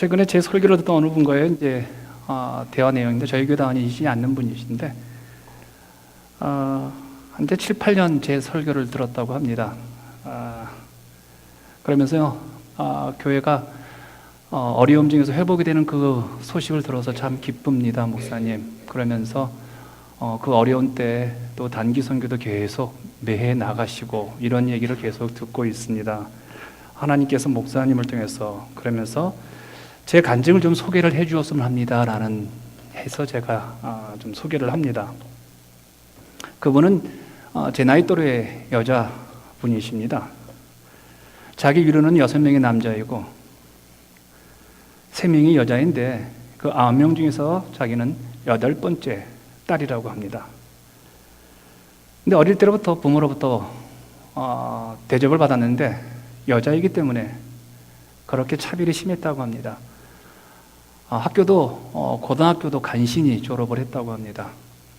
최근에 제 설교를 듣던 어느 분과의 대화 내용인데 저희 교회 다니시지 않는 분이신데 한때 7, 8년 제 설교를 들었다고 합니다. 그러면서요 교회가 어려움 중에서 회복이 되는 그 소식을 들어서 참 기쁩니다, 목사님. 그러면서 그 어려운 때 또 단기 선교도 계속 매해 나가시고 이런 얘기를 계속 듣고 있습니다. 하나님께서 목사님을 통해서 그러면서 제 간증을 좀 소개를 해 주었으면 합니다라는 해서 제가 좀 소개를 합니다. 그분은 제 나이 또래의 여자분이십니다. 자기 위로는 6명의 남자이고 3명이 여자인데 그 9명 중에서 자기는 8번째 딸이라고 합니다. 근데 어릴 때부터 부모로부터 대접을 받았는데 여자이기 때문에 그렇게 차별이 심했다고 합니다. 학교도 고등학교도 간신히 졸업을 했다고 합니다.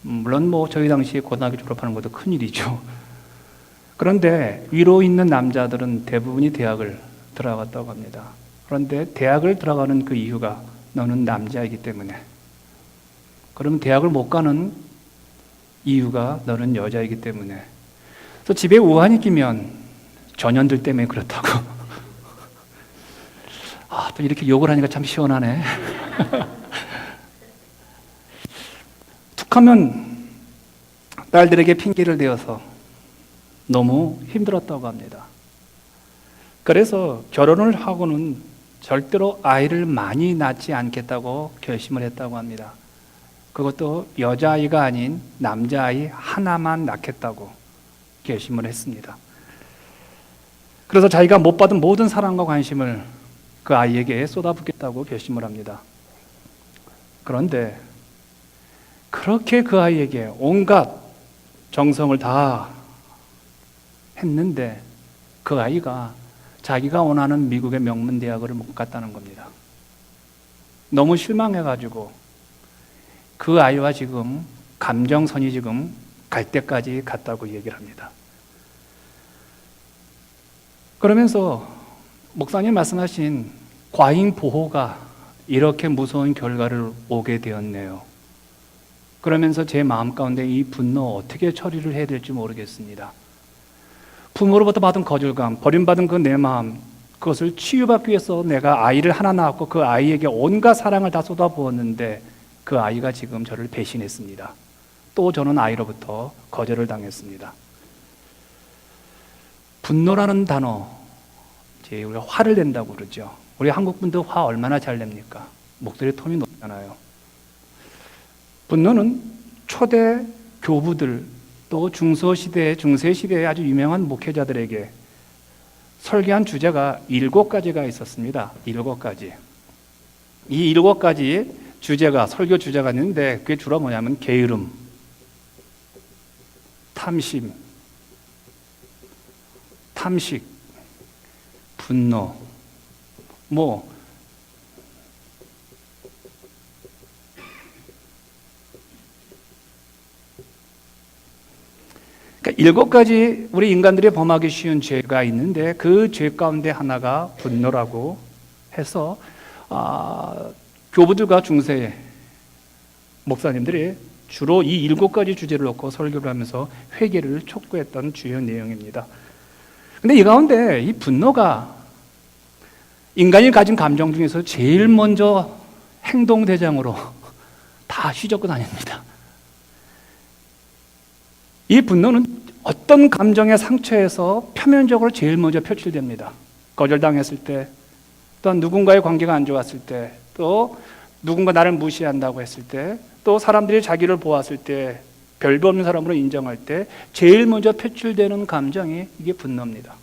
물론 저희 당시에 고등학교 졸업하는 것도 큰일이죠. 그런데 위로 있는 남자들은 대부분이 대학을 들어갔다고 합니다. 그런데 대학을 들어가는 그 이유가 너는 남자이기 때문에, 그러면 대학을 못 가는 이유가 너는 여자이기 때문에, 그래서 집에 우환이 끼면 전현들 때문에 그렇다고. 또 이렇게 욕을 하니까 참 시원하네. 툭하면 딸들에게 핑계를 대어서 너무 힘들었다고 합니다. 그래서 결혼을 하고는 절대로 아이를 많이 낳지 않겠다고 결심을 했다고 합니다. 그것도 여자아이가 아닌 남자아이 하나만 낳겠다고 결심을 했습니다. 그래서 자기가 못 받은 모든 사랑과 관심을 그 아이에게 쏟아붓겠다고 결심을 합니다. 그런데 그렇게 그 아이에게 온갖 정성을 다 했는데 그 아이가 자기가 원하는 미국의 명문대학을 못 갔다는 겁니다. 너무 실망해가지고 그 아이와 지금 감정선이 지금 갈 때까지 갔다고 얘기를 합니다. 그러면서 목사님 말씀하신 과잉 보호가 이렇게 무서운 결과를 오게 되었네요. 그러면서 제 마음 가운데 이 분노 어떻게 처리를 해야 될지 모르겠습니다. 부모로부터 받은 거절감, 버림받은 그 내 마음, 그것을 치유받기 위해서 내가 아이를 하나 낳았고 그 아이에게 온갖 사랑을 다 쏟아부었는데 그 아이가 지금 저를 배신했습니다. 또 저는 아이로부터 거절을 당했습니다. 분노라는 단어, 우리가 화를 낸다고 그러죠. 우리 한국 분들 화 얼마나 잘 냅니까? 목소리 톤이 높잖아요. 분노는 초대 교부들 또 중소시대, 중세시대의 아주 유명한 목회자들에게 설계한 주제가 7가지가 있었습니다. 7가지. 이 7가지 주제가, 설교 주제가 있는데 그게 주로 뭐냐면 게으름, 탐심, 탐식, 분노, 그러니까 7가지 우리 인간들이 범하기 쉬운 죄가 있는데 그 죄 가운데 하나가 분노라고 해서 교부들과 중세 목사님들이 주로 이 7가지 주제를 놓고 설교를 하면서 회개를 촉구했던 주요 내용입니다. 근데 이 가운데 이 분노가 인간이 가진 감정 중에서 제일 먼저 행동대장으로 다 휘젓고 다닙니다. 이 분노는 어떤 감정의 상처에서 표면적으로 제일 먼저 표출됩니다. 거절당했을 때, 또한 누군가의 관계가 안 좋았을 때, 또 누군가 나를 무시한다고 했을 때, 또 사람들이 자기를 보았을 때, 별도 없는 사람으로 인정할 때 제일 먼저 표출되는 감정이 이게 분노입니다.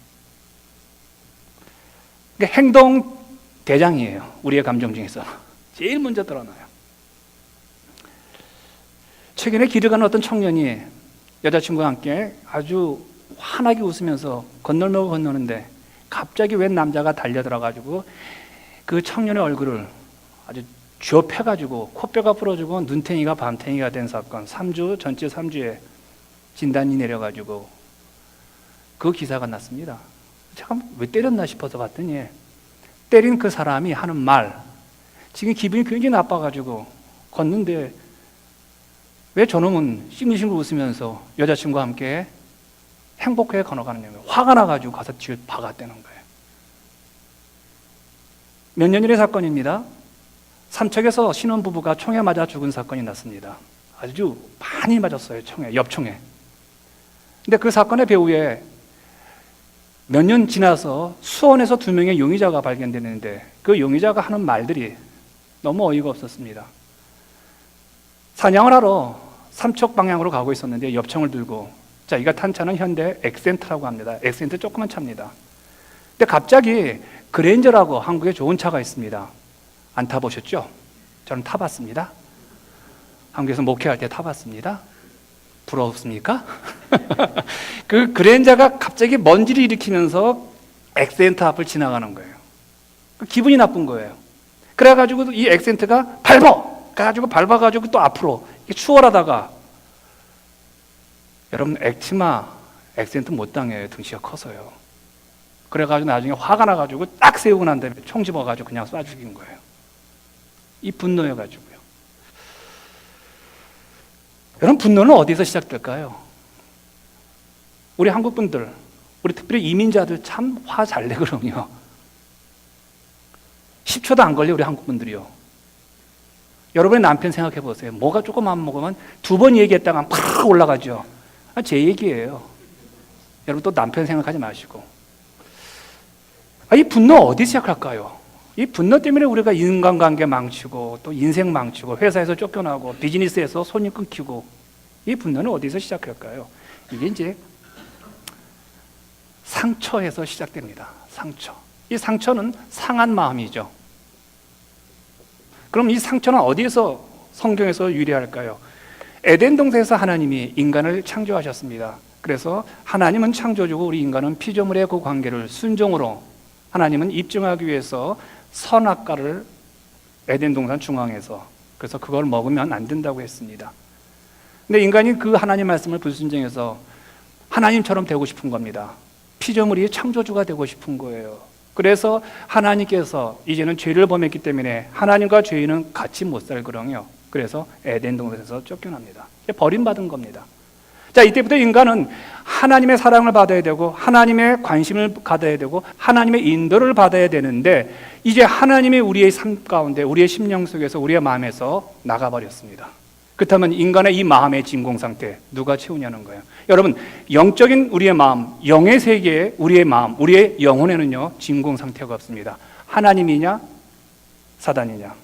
그러니까 행동 대장이에요. 우리의 감정 중에서 제일 먼저 드러나요. 최근에 길을 가는 어떤 청년이 여자친구와 함께 아주 환하게 웃으면서 건널목을 건너는데 갑자기 웬 남자가 달려들어가지고 그 청년의 얼굴을 아주 쥐어펴가지고 코뼈가 부러지고 눈탱이가 밤탱이가 된 사건, 전체 3주에 진단이 내려가지고 그 기사가 났습니다. 제가 왜 때렸나 싶어서 봤더니 때린 그 사람이 하는 말, 지금 기분이 굉장히 나빠가지고 걷는데 왜 저놈은 싱글싱글 웃으면서 여자친구와 함께 행복하게 걸어가느냐며 화가 나가지고 가서 뒤를 박았다는 거예요. 몇 년 전의 사건입니다. 삼척에서 신혼부부가 총에 맞아 죽은 사건이 났습니다. 아주 많이 맞았어요. 총에, 옆총에. 근데 그 사건의 배후에 몇 년 지나서 수원에서 2명의 용의자가 발견되는데 그 용의자가 하는 말들이 너무 어이가 없었습니다. 사냥을 하러 삼척 방향으로 가고 있었는데 옆총을 들고, 자, 이가 탄 차는 현대 엑센트라고 합니다. 엑센트 조그만 차입니다. 근데 갑자기 그랜저라고 한국에 좋은 차가 있습니다. 안 타보셨죠? 저는 타봤습니다. 한국에서 목회할 때 타봤습니다. 부러웠습니까? 그 그랜저가 갑자기 먼지를 일으키면서 엑센트 앞을 지나가는 거예요. 기분이 나쁜 거예요. 그래가지고 이 엑센트가 가지고 밟아가지고 또 앞으로 추월하다가, 여러분 액티마 엑센트 못 당해요. 등치가 커서요. 그래가지고 나중에 화가 나가지고 딱 세우고 난 다음에 총 집어가지고 그냥 쏴 죽인 거예요. 이 분노여가지고요. 여러분, 분노는 어디서 시작될까요? 우리 한국 분들, 우리 특별히 이민자들 참 화 잘 내거든요. 10초도 안 걸려, 우리 한국 분들이요. 여러분의 남편 생각해 보세요. 뭐가 조금 안 먹으면 2번 얘기했다가 팍 올라가죠. 제 얘기예요. 여러분 또 남편 생각하지 마시고. 이 분노 어디 시작할까요? 이 분노 때문에 우리가 인간관계 망치고 또 인생 망치고 회사에서 쫓겨나고 비즈니스에서 손님 끊기고, 이 분노는 어디서 시작할까요? 이게 이제 상처에서 시작됩니다. 상처. 이 상처는 상한 마음이죠. 그럼 이 상처는 어디에서 성경에서 유래할까요? 에덴 동산에서 하나님이 인간을 창조하셨습니다. 그래서 하나님은 창조주고 우리 인간은 피조물의 그 관계를 순종으로 하나님은 입증하기 위해서 선악과를 에덴 동산 중앙에서, 그래서 그걸 먹으면 안 된다고 했습니다. 근데 인간이 그 하나님 말씀을 불순종해서 하나님처럼 되고 싶은 겁니다. 피조물이 창조주가 되고 싶은 거예요. 그래서 하나님께서 이제는 죄를 범했기 때문에 하나님과 죄인은 같이 못 살거든요. 그래서 에덴 동산에서 쫓겨납니다. 버림받은 겁니다. 자, 이때부터 인간은 하나님의 사랑을 받아야 되고 하나님의 관심을 받아야 되고 하나님의 인도를 받아야 되는데, 이제 하나님이 우리의 삶 가운데 우리의 심령 속에서 우리의 마음에서 나가버렸습니다. 그렇다면 인간의 이 마음의 진공 상태 누가 채우냐는 거예요. 여러분, 영적인 우리의 마음, 영의 세계에 우리의 마음, 우리의 영혼에는요 진공 상태가 없습니다. 하나님이냐 사단이냐,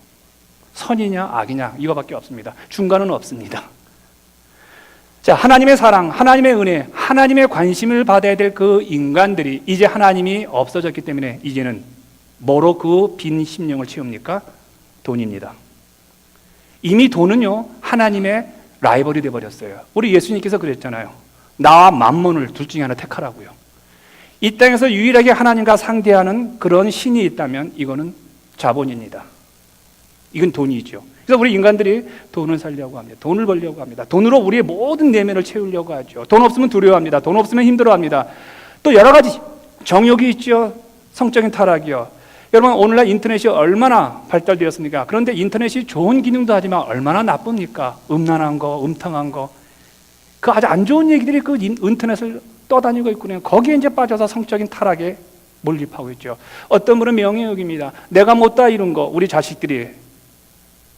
선이냐 악이냐, 이거밖에 없습니다. 중간은 없습니다. 자, 하나님의 사랑, 하나님의 은혜, 하나님의 관심을 받아야 될 그 인간들이 이제 하나님이 없어졌기 때문에 이제는 뭐로 그 빈 심령을 채웁니까? 돈입니다. 이미 돈은요 하나님의 라이벌이 되어버렸어요. 우리 예수님께서 그랬잖아요. 나와 만몬을 둘 중에 하나 택하라고요. 이 땅에서 유일하게 하나님과 상대하는 그런 신이 있다면 이거는 자본입니다. 이건 돈이죠. 그래서 우리 인간들이 돈을 살려고 합니다. 돈을 벌려고 합니다. 돈으로 우리의 모든 내면을 채우려고 하죠. 돈 없으면 두려워합니다. 돈 없으면 힘들어합니다. 또 여러 가지 정욕이 있죠. 성적인 타락이요. 여러분, 오늘날 인터넷이 얼마나 발달되었습니까? 그런데 인터넷이 좋은 기능도 하지만 얼마나 나쁩니까? 음란한 거, 음탕한 거, 그 아주 안 좋은 얘기들이 그 인터넷을 떠다니고 있군요. 거기에 이제 빠져서 성적인 타락에 몰입하고 있죠. 어떤 분은 명예욕입니다. 내가 못다 이룬 거 우리 자식들이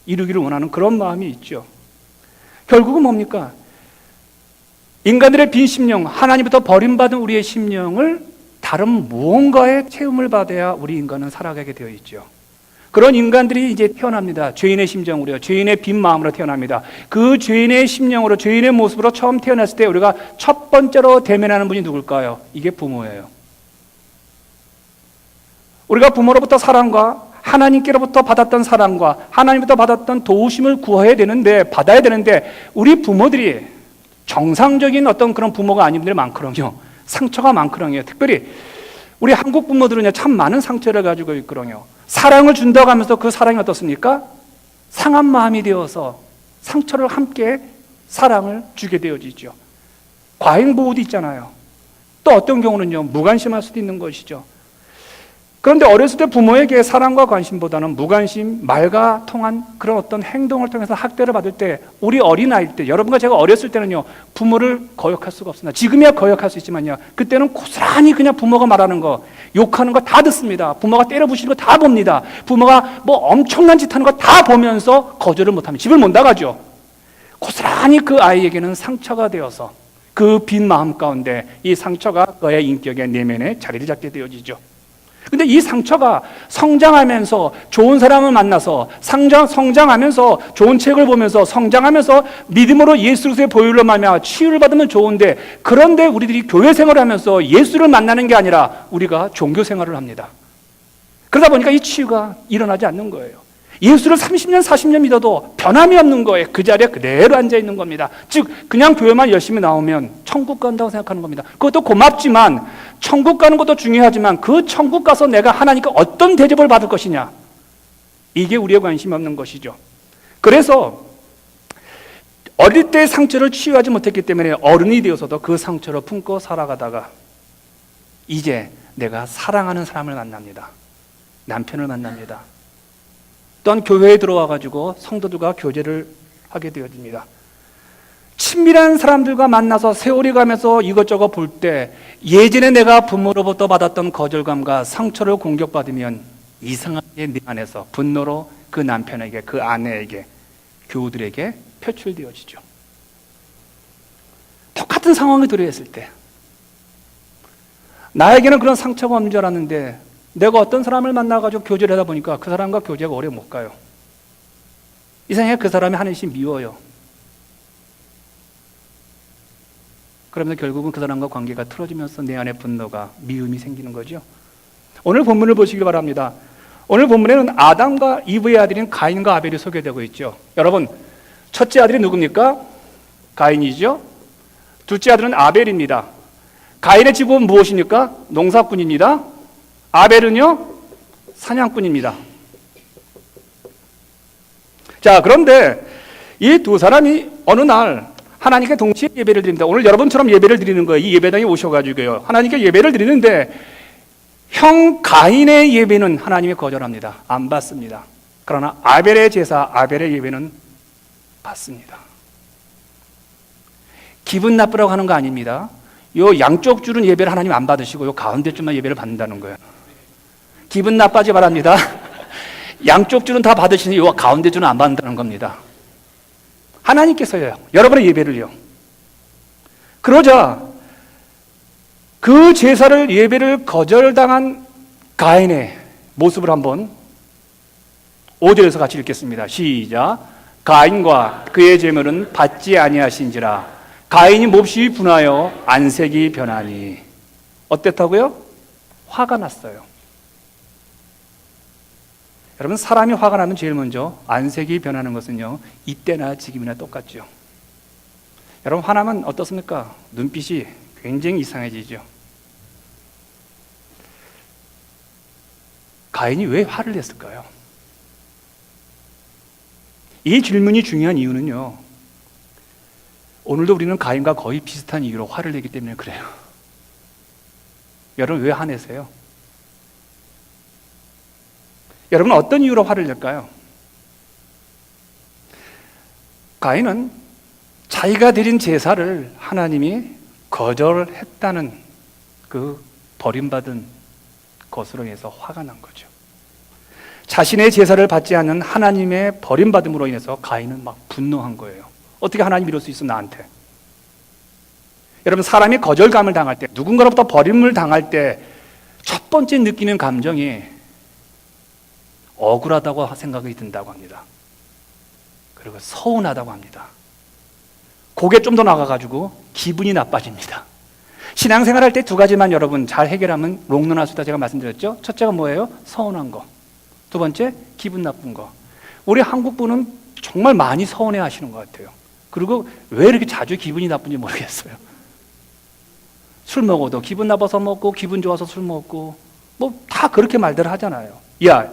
이루기를 원하는 그런 마음이 있죠. 결국은 뭡니까? 인간들의 빈 심령, 하나님부터 버림받은 우리의 심령을 다른 무언가의 체험을 받아야 우리 인간은 살아가게 되어 있죠. 그런 인간들이 이제 태어납니다. 죄인의 심정으로요. 죄인의 빈 마음으로 태어납니다. 그 죄인의 심령으로, 죄인의 모습으로 처음 태어났을 때 우리가 첫 번째로 대면하는 분이 누굴까요? 이게 부모예요. 우리가 부모로부터 사랑과 하나님께로부터 받았던 사랑과 하나님부터 받았던 도우심을 구해야 되는데, 받아야 되는데, 우리 부모들이 정상적인 어떤 그런 부모가 아닌 분들이 많거든요. 상처가 많거든요. 특별히 우리 한국 부모들은 참 많은 상처를 가지고 있거든요. 사랑을 준다고 하면서 그 사랑이 어떻습니까? 상한 마음이 되어서 상처를 함께 사랑을 주게 되어지죠. 과잉보호도 있잖아요. 또 어떤 경우는요 무관심할 수도 있는 것이죠. 그런데 어렸을 때 부모에게 사랑과 관심보다는 무관심, 말과 통한 그런 어떤 행동을 통해서 학대를 받을 때, 우리 어린아이일 때, 여러분과 제가 어렸을 때는요, 부모를 거역할 수가 없습니다. 지금이야 거역할 수 있지만요, 그때는 고스란히 그냥 부모가 말하는 거, 욕하는 거 다 듣습니다. 부모가 때려 부시는 거 다 봅니다. 부모가 뭐 엄청난 짓 하는 거 다 보면서 거절을 못합니다. 집을 못 나가죠. 고스란히 그 아이에게는 상처가 되어서 그 빈 마음 가운데 이 상처가 그의 인격의 내면에 자리를 잡게 되어지죠. 근데 이 상처가 성장하면서 좋은 사람을 만나서 성장하면서 좋은 책을 보면서 성장하면서 믿음으로 예수 그리스도의 보혈로 말미암아 치유를 받으면 좋은데, 그런데 우리들이 교회 생활을 하면서 예수를 만나는 게 아니라 우리가 종교 생활을 합니다. 그러다 보니까 이 치유가 일어나지 않는 거예요. 예수를 30년 40년 믿어도 변함이 없는 거예요. 그 자리에 그대로 앉아있는 겁니다. 즉 그냥 교회만 열심히 나오면 천국 간다고 생각하는 겁니다. 그것도 고맙지만, 천국 가는 것도 중요하지만 그 천국 가서 내가 하나님께 어떤 대접을 받을 것이냐, 이게 우리의 관심이 없는 것이죠. 그래서 어릴 때 상처를 치유하지 못했기 때문에 어른이 되어서도 그 상처를 품고 살아가다가 이제 내가 사랑하는 사람을 만납니다. 남편을 만납니다. 또한 교회에 들어와가지고 성도들과 교제를 하게 되어집니다. 친밀한 사람들과 만나서 세월이 가면서 이것저것 볼 때 예전에 내가 부모로부터 받았던 거절감과 상처를 공격받으면 이상하게 내 안에서 분노로 그 남편에게, 그 아내에게, 교우들에게 표출되어지죠. 똑같은 상황에 들어있을 때 나에게는 그런 상처가 없는 줄 알았는데 내가 어떤 사람을 만나가지고 교제를 하다 보니까 그 사람과 교제가 오래 못 가요. 이상하게 그 사람이 하나씩 미워요. 그러면서 결국은 그 사람과 관계가 틀어지면서 내 안에 분노가, 미움이 생기는 거죠. 오늘 본문을 보시기 바랍니다. 오늘 본문에는 아담과 이브의 아들인 가인과 아벨이 소개되고 있죠. 여러분, 첫째 아들이 누굽니까? 가인이죠. 둘째 아들은 아벨입니다. 가인의 직업은 무엇입니까? 농사꾼입니다. 아벨은요, 사냥꾼입니다. 자, 그런데 이 두 사람이 어느 날 하나님께 동시에 예배를 드립니다. 오늘 여러분처럼 예배를 드리는 거예요. 이 예배당에 오셔가지고요, 하나님께 예배를 드리는데 형 가인의 예배는 하나님이 거절합니다. 안 받습니다. 그러나 아벨의 제사, 아벨의 예배는 받습니다. 기분 나쁘라고 하는 거 아닙니다. 요 양쪽 줄은 예배를 하나님 안 받으시고 요 가운데 줄만 예배를 받는다는 거예요. 기분 나빠지 바랍니다. 양쪽 줄은 다 받으시니 요 가운데 줄은 안 받는다는 겁니다. 하나님께서요, 여러분의 예배를요. 그러자 그 제사를, 예배를 거절당한 가인의 모습을 한번 5절에서 같이 읽겠습니다. 시작. 가인과 그의 제물은 받지 아니하신지라 가인이 몹시 분하여 안색이 변하니. 어땠다고요? 화가 났어요. 여러분, 사람이 화가 나면 제일 먼저 안색이 변하는 것은요, 이때나 지금이나 똑같죠. 여러분, 화나면 어떻습니까? 눈빛이 굉장히 이상해지죠. 가인이 왜 화를 냈을까요? 이 질문이 중요한 이유는요, 오늘도 우리는 가인과 거의 비슷한 이유로 화를 내기 때문에 그래요. 여러분, 왜 화내세요? 여러분, 어떤 이유로 화를 낼까요? 가인은 자기가 드린 제사를 하나님이 거절했다는 그 버림받은 것으로 인해서 화가 난 거죠. 자신의 제사를 받지 않는 하나님의 버림받음으로 인해서 가인은 막 분노한 거예요. 어떻게 하나님이 이럴 수 있어, 나한테? 여러분, 사람이 거절감을 당할 때, 누군가로부터 버림을 당할 때 첫 번째 느끼는 감정이 억울하다고 생각이 든다고 합니다. 그리고 서운하다고 합니다. 그게 좀 더 나가가지고 기분이 나빠집니다. 신앙생활 할 때 두 가지만 여러분 잘 해결하면 롱런할 수 있다 제가 말씀드렸죠. 첫째가 뭐예요? 서운한 거. 두 번째, 기분 나쁜 거. 우리 한국 분은 정말 많이 서운해 하시는 것 같아요. 그리고 왜 이렇게 자주 기분이 나쁜지 모르겠어요. 술 먹어도 기분 나빠서 먹고, 기분 좋아서 술 먹고, 뭐 다 그렇게 말들 하잖아요. 야,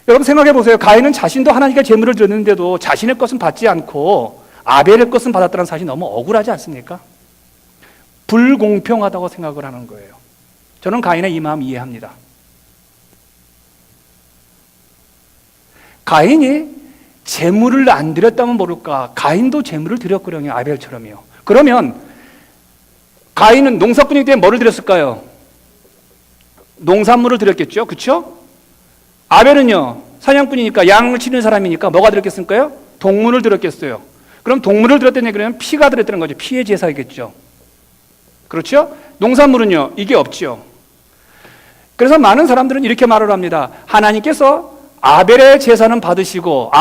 여러분 생각해 보세요. 가인은 자신도 하나님께 제물을 드렸는데도 자신의 것은 받지 않고 아벨의 것은 받았다는 사실이 너무 억울하지 않습니까? 불공평하다고 생각을 하는 거예요. 저는 가인의 이 마음 이해합니다. 가인이 제물을 안 드렸다면 모를까? 가인도 제물을 드렸거든요. 아벨처럼요. 그러면 가인은 농사꾼이기 때문에 뭐를 드렸을까요? 농산물을 드렸겠죠. 그렇죠? 아벨은요. 사냥꾼이니까 양을 치는 사람이니까 뭐가 드렸겠을까요? 동물을 드렸겠어요. 그럼 동물을 드렸다는 얘기는 피가 드렸다는 거죠. 피의 제사이겠죠. 그렇죠? 농산물은요. 이게 없죠. 그래서 많은 사람들은 이렇게 말을 합니다. 하나님께서 아벨의 제사는 받으시고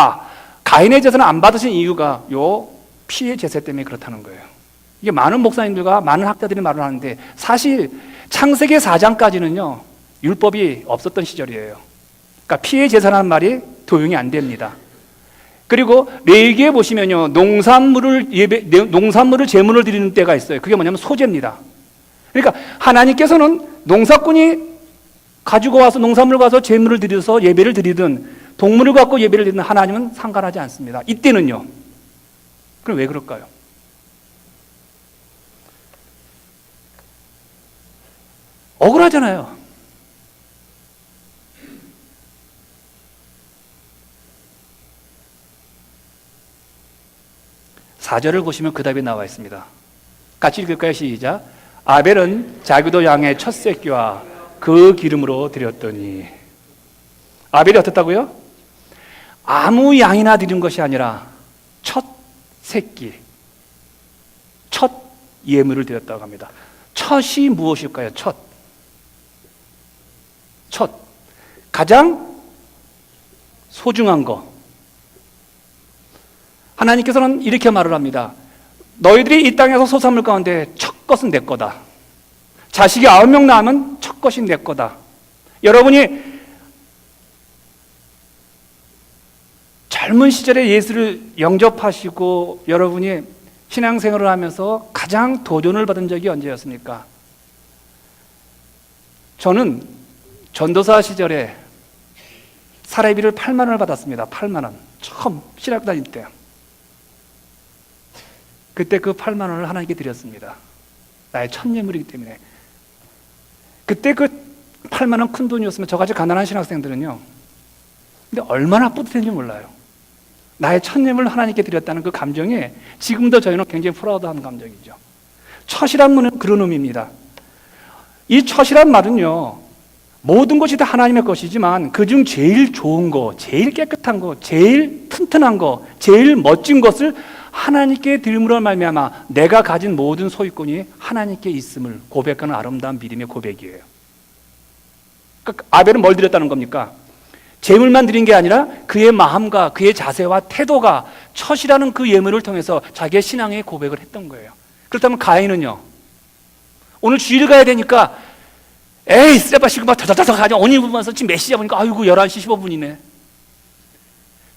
가인의 제사는 안 받으신 이유가 요 피의 제사 때문에 그렇다는 거예요. 이게 많은 목사님들과 많은 학자들이 말을 하는데 사실 창세기 4장까지는요. 율법이 없었던 시절이에요. 그러니까 피의 제사라는 말이 도용이 안 됩니다. 그리고 레위기에 보시면요. 농산물을 제물을 드리는 때가 있어요. 그게 뭐냐면 소제입니다. 그러니까 하나님께서는 농사꾼이 가지고 와서 농산물을 가서 제물을 드려서 예배를 드리든 동물을 갖고 예배를 드리든 하나님은 상관하지 않습니다. 이때는요. 그럼 왜 그럴까요? 억울하잖아요. 사절을 보시면 그 답이 나와 있습니다. 같이 읽을까요? 시작. 아벨은 자기도 양의 첫 새끼와 그 기름으로 드렸더니. 아벨이 어떻다고요? 아무 양이나 드린 것이 아니라 첫 새끼, 첫 예물을 드렸다고 합니다. 첫이 무엇일까요? 첫. 가장 소중한 거. 하나님께서는 이렇게 말을 합니다. 너희들이 이 땅에서 소산물 가운데 첫 것은 내 거다. 자식이 9명 낳으면 첫 것이 내 거다. 여러분이 젊은 시절에 예수를 영접하시고 여러분이 신앙생활을 하면서 가장 도전을 받은 적이 언제였습니까? 저는 전도사 시절에 사례비를 8만 원을 받았습니다. 8만 원. 처음 신학 다닐 때. 그때 그 8만 원을 하나님께 드렸습니다. 나의 첫 예물이기 때문에. 그때 그 8만 원 큰 돈이었으면 저같이 가난한 신학생들은요. 근데 얼마나 뿌듯했는지 몰라요. 나의 첫 예물을 하나님께 드렸다는 그 감정이 지금도 저희는 굉장히 프라우드한 감정이죠. 첫이란 말은 그런 의미입니다. 이 첫이란 말은요. 모든 것이 다 하나님의 것이지만 그중 제일 좋은 거, 제일 깨끗한 거, 제일 튼튼한 거, 제일 멋진 것을 하나님께 드림으로 말미암아 내가 가진 모든 소유권이 하나님께 있음을 고백하는 아름다운 믿음의 고백이에요. 그러니까 아벨은 뭘 드렸다는 겁니까? 재물만 드린 게 아니라 그의 마음과 그의 자세와 태도가 첫이라는 그 예물을 통해서 자기의 신앙의 고백을 했던 거예요. 그렇다면 가인은요. 오늘 주일을 가야 되니까 에이 쓰레빠 시고 막 다다다다 가자. 오늘 보면서 지금 몇 시야 보니까 아이고 11시 15분이네.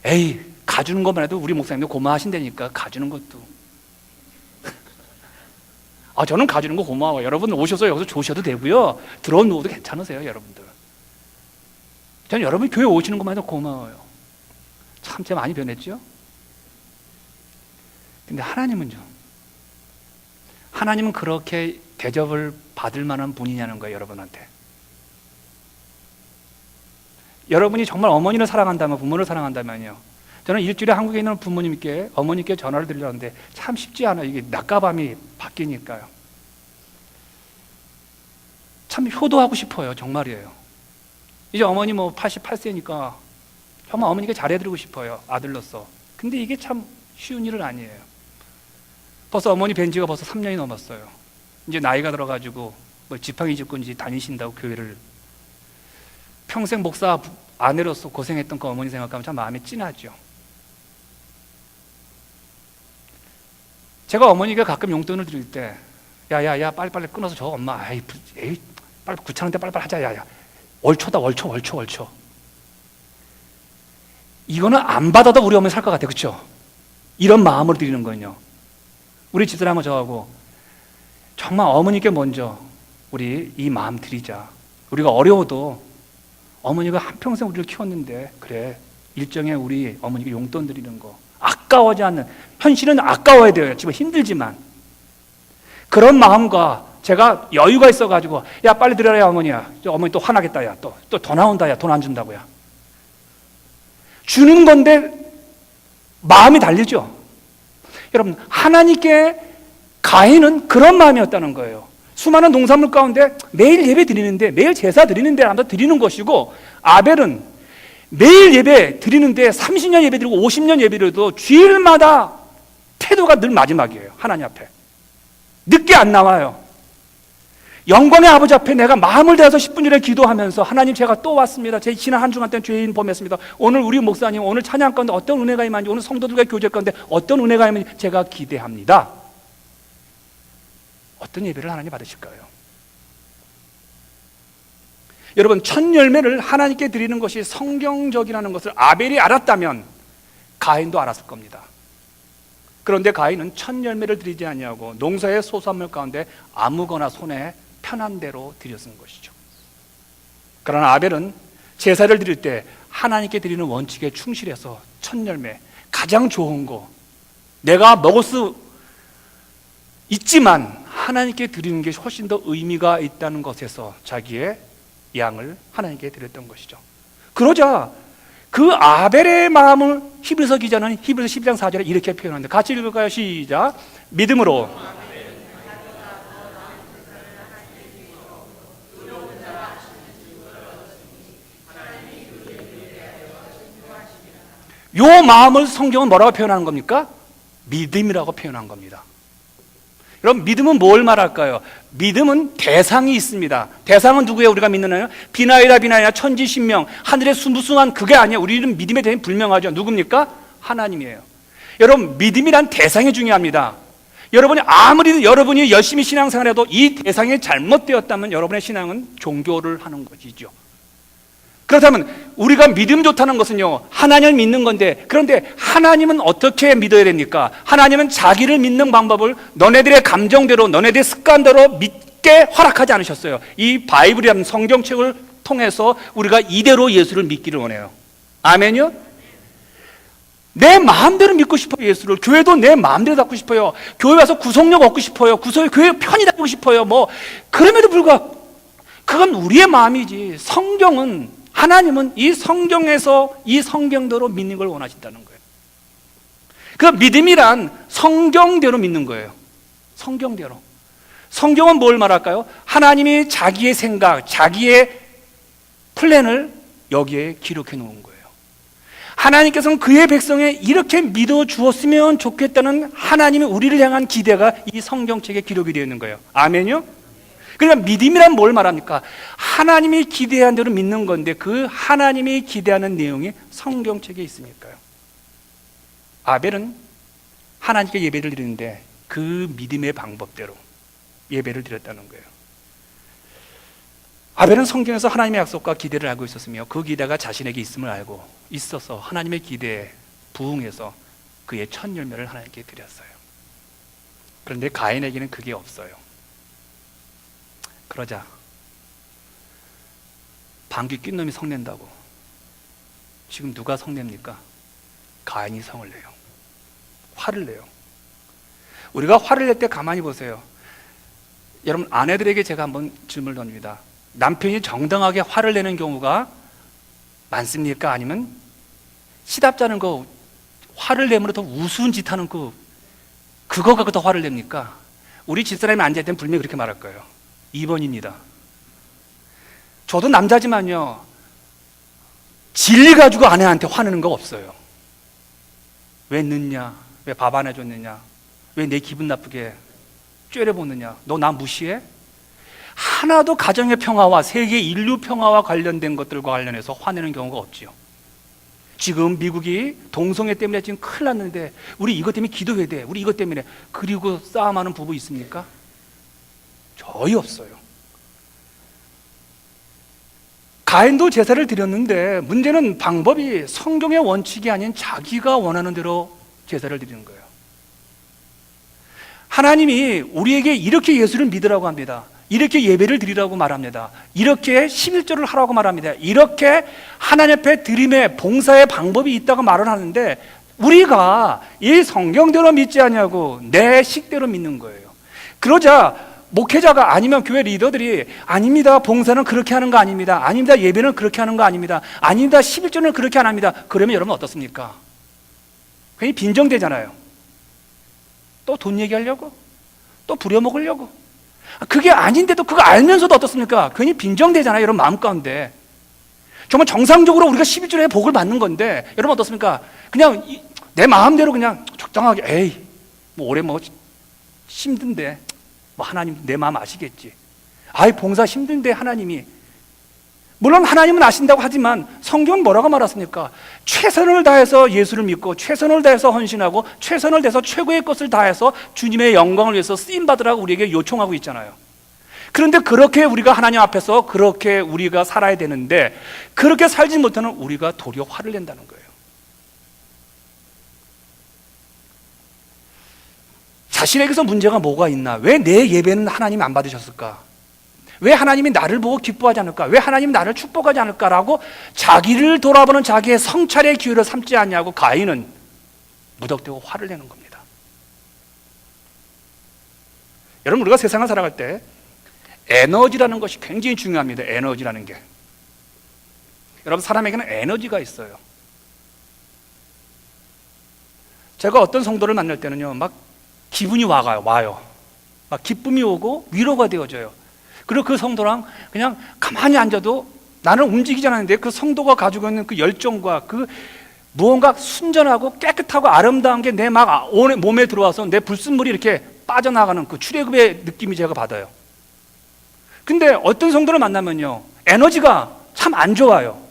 에이 가주는 것만 해도 우리 목사님도 고마워하신다니까 가주는 것도. 저는 가주는 거 고마워요. 여러분 오셔서 여기서 조셔도 되고요. 들어온 누워도 괜찮으세요 여러분들. 저는 여러분 교회 오시는 것만 해도 고마워요. 참 제가 많이 변했죠? 근데 하나님은요. 하나님은 그렇게 대접을 받을 만한 분이냐는 거예요, 여러분한테. 여러분이 정말 어머니를 사랑한다면, 부모를 사랑한다면요. 저는 일주일에 한국에 있는 부모님께, 어머니께 전화를 드리려는데 참 쉽지 않아요. 이게 낮과 밤이 바뀌니까요. 참 효도하고 싶어요, 정말이에요. 이제 어머니 88세니까 정말 어머니께 잘해드리고 싶어요, 아들로서. 근데 이게 참 쉬운 일은 아니에요. 벌써 어머니 뵌 지가 벌써 3년이 넘었어요. 이제 나이가 들어가지고 지팡이 짚고 이제 다니신다고 교회를. 평생 목사 아내로서 고생했던 그 어머니 생각하면 참 마음이 찐하죠. 제가 어머니가 가끔 용돈을 드릴 때 야야야 빨리빨리 끊어서 줘 엄마. 에이 빨리 귀찮은데 빨리빨리 하자. 야야 월초다 월초. 이거는 안 받아도 우리 어머니 살 것 같아요. 그렇죠? 이런 마음으로 드리는 거는요. 우리 집사람하고 저하고 정말 어머니께 먼저 우리 이 마음 드리자. 우리가 어려워도 어머니가 한평생 우리를 키웠는데 그래 일정에 우리 어머니가 용돈 드리는 거 아까워하지 않는, 현실은 아까워야 돼요. 지금 힘들지만 그런 마음과 제가 여유가 있어가지고 야 빨리 드려라 어머니야. 어머니 또 화나겠다. 야 또 더 나온다. 야 돈 안 준다고. 야 주는 건데 마음이 달리죠. 여러분, 하나님께 가인은 그런 마음이었다는 거예요. 수많은 농산물 가운데 매일 예배 드리는데, 매일 제사 드리는데 아무도 드리는 것이고, 아벨은 매일 예배 드리는데 30년 예배 드리고 50년 예배 드려도 주일마다 태도가 늘 마지막이에요. 하나님 앞에 늦게 안 나와요. 영광의 아버지 앞에 내가 마음을 다해서 10분 전에 기도하면서, 하나님 제가 또 왔습니다. 제 지난 한 주간 동안 죄인 범했습니다. 오늘 우리 목사님 오늘 찬양 가운데 어떤 은혜가 임한지, 오늘 성도들과 교제 가운데 어떤 은혜가 임한지 제가 기대합니다. 어떤 예배를 하나님 받으실까요? 여러분, 첫 열매를 하나님께 드리는 것이 성경적이라는 것을 아벨이 알았다면 가인도 알았을 겁니다. 그런데 가인은 첫 열매를 드리지 아니하고 농사의 소산물 가운데 아무거나 손에 편한 대로 드렸은 것이죠. 그러나 아벨은 제사를 드릴 때 하나님께 드리는 원칙에 충실해서 첫 열매, 가장 좋은 거, 내가 먹을 수 있지만 하나님께 드리는 게 훨씬 더 의미가 있다는 것에서 자기의 양을 하나님께 드렸던 것이죠. 그러자 그 아벨의 마음을 히브리서 기자는 히브리서 12장 4절에 이렇게 표현하는데, 같이 읽을까요? 시작. 믿음으로 요 마음을 성경은 뭐라고 표현하는 겁니까? 믿음이라고 표현한 겁니다. 여러분, 믿음은 뭘 말할까요? 믿음은 대상이 있습니다. 대상은 누구예요? 우리가 믿는 비나이다 비나이다 천지신명 하늘의 무수한 그게 아니에요. 우리는 믿음에 대해 불명하죠. 누굽니까? 하나님이에요. 여러분, 믿음이란 대상이 중요합니다. 여러분이 여러분이 열심히 신앙생활해도 이 대상이 잘못되었다면 여러분의 신앙은 종교를 하는 것이죠. 그렇다면 우리가 믿음 좋다는 것은요, 하나님을 믿는 건데, 그런데 하나님은 어떻게 믿어야 됩니까? 하나님은 자기를 믿는 방법을 너네들의 감정대로, 너네들의 습관대로 믿게 허락하지 않으셨어요. 이 바이블이라는 성경책을 통해서 우리가 이대로 예수를 믿기를 원해요. 아멘요? 내 마음대로 믿고 싶어요. 예수를. 교회도 내 마음대로 갖고 싶어요. 교회 와서 구속력 얻고 싶어요. 교회 편히 다니고 싶어요. 그럼에도 불구하고 그건 우리의 마음이지, 하나님은 이 성경에서 이 성경대로 믿는 걸 원하신다는 거예요. 그 믿음이란 성경대로 믿는 거예요. 성경대로. 성경은 뭘 말할까요? 하나님이 자기의 생각, 자기의 플랜을 여기에 기록해 놓은 거예요. 하나님께서는 그의 백성에 이렇게 믿어 주었으면 좋겠다는 하나님의 우리를 향한 기대가 이 성경책에 기록이 되어 있는 거예요. 아멘요? 그러니까 믿음이란 뭘 말합니까? 하나님이 기대한 대로 믿는 건데, 그 하나님이 기대하는 내용이 성경책에 있으니까요. 아벨은 하나님께 예배를 드리는데 그 믿음의 방법대로 예배를 드렸다는 거예요. 아벨은 성경에서 하나님의 약속과 기대를 알고 있었으며 그 기대가 자신에게 있음을 알고 있어서 하나님의 기대에 부응해서 그의 첫 열매를 하나님께 드렸어요. 그런데 가인에게는 그게 없어요. 그러자 방귀 낀 놈이 성낸다고. 지금 누가 성냅니까? 가인이 성을 내요. 화를 내요. 우리가 화를 낼 때 가만히 보세요. 여러분, 아내들에게 제가 한번 질문을 던집니다. 남편이 정당하게 화를 내는 경우가 많습니까? 아니면 시답잖은 거 화를 내므로 더 우스운 짓 하는 그거 갖고 더 화를 냅니까? 우리 집사람이 앉을 때는 분명히 그렇게 말할 거예요. 2번입니다. 저도 남자지만요, 진리 가지고 아내한테 화내는 거 없어요. 왜 늦냐? 왜 밥 안 해줬느냐? 왜 내 기분 나쁘게 째려보느냐? 너 나 무시해? 하나도 가정의 평화와 세계 인류 평화와 관련된 것들과 관련해서 화내는 경우가 없지요. 지금 미국이 동성애 때문에 지금 큰일 났는데 우리 이것 때문에 기도해야 돼. 우리 이것 때문에. 그리고 싸움하는 부부 있습니까? 거의 없어요. 가인도 제사를 드렸는데 문제는 방법이 성경의 원칙이 아닌 자기가 원하는 대로 제사를 드리는 거예요. 하나님이 우리에게 이렇게 예수를 믿으라고 합니다. 이렇게 예배를 드리라고 말합니다. 이렇게 11조를 하라고 말합니다. 이렇게 하나님 앞에 드림의 봉사의 방법이 있다고 말을 하는데 우리가 이 성경대로 믿지 않냐고 내 식대로 믿는 거예요. 그러자 목회자가 아니면 교회 리더들이 아닙니다, 봉사는 그렇게 하는 거 아닙니다, 아닙니다, 예배는 그렇게 하는 거 아닙니다, 아닙니다, 11조는 그렇게 안 합니다. 그러면 여러분 어떻습니까? 괜히 빈정대잖아요. 또 돈 얘기하려고, 또 부려먹으려고. 그게 아닌데도 그거 알면서도 어떻습니까? 괜히 빈정대잖아요, 여러분 마음 가운데. 정말 정상적으로 우리가 11조의 복을 받는 건데 여러분 어떻습니까? 그냥 내 마음대로 그냥 적당하게, 에이 뭐 올해 뭐 힘든데 뭐 하나님 내 마음 아시겠지, 아이 봉사 힘든데 하나님이, 물론 하나님은 아신다고 하지만 성경은 뭐라고 말했습니까? 최선을 다해서 예수를 믿고 최선을 다해서 헌신하고 최선을 다해서 최고의 것을 다해서 주님의 영광을 위해서 쓰임받으라고 우리에게 요청하고 있잖아요. 그런데 그렇게 우리가 하나님 앞에서 그렇게 우리가 살아야 되는데 그렇게 살지 못하는 우리가 도리어 화를 낸다는 거예요. 자신에게서 문제가 뭐가 있나? 왜 내 예배는 하나님 안 받으셨을까? 왜 하나님이 나를 보고 기뻐하지 않을까? 왜 하나님이 나를 축복하지 않을까라고 자기를 돌아보는 자기의 성찰의 기회를 삼지 않냐고 가인은 무덕대고 화를 내는 겁니다. 여러분, 우리가 세상을 살아갈 때 에너지라는 것이 굉장히 중요합니다. 에너지라는 게. 여러분, 사람에게는 에너지가 있어요. 제가 어떤 성도를 만날 때는요, 막 기분이 와요. 막 기쁨이 오고 위로가 되어져요. 그리고 그 성도랑 그냥 가만히 앉아도 나는 움직이지 않았는데 그 성도가 가지고 있는 그 열정과 그 무언가 순전하고 깨끗하고 아름다운 게 내 막 몸에 들어와서 내 불순물이 이렇게 빠져나가는 그 출애굽의 느낌이 제가 받아요. 근데 어떤 성도를 만나면요, 에너지가 참 안 좋아요.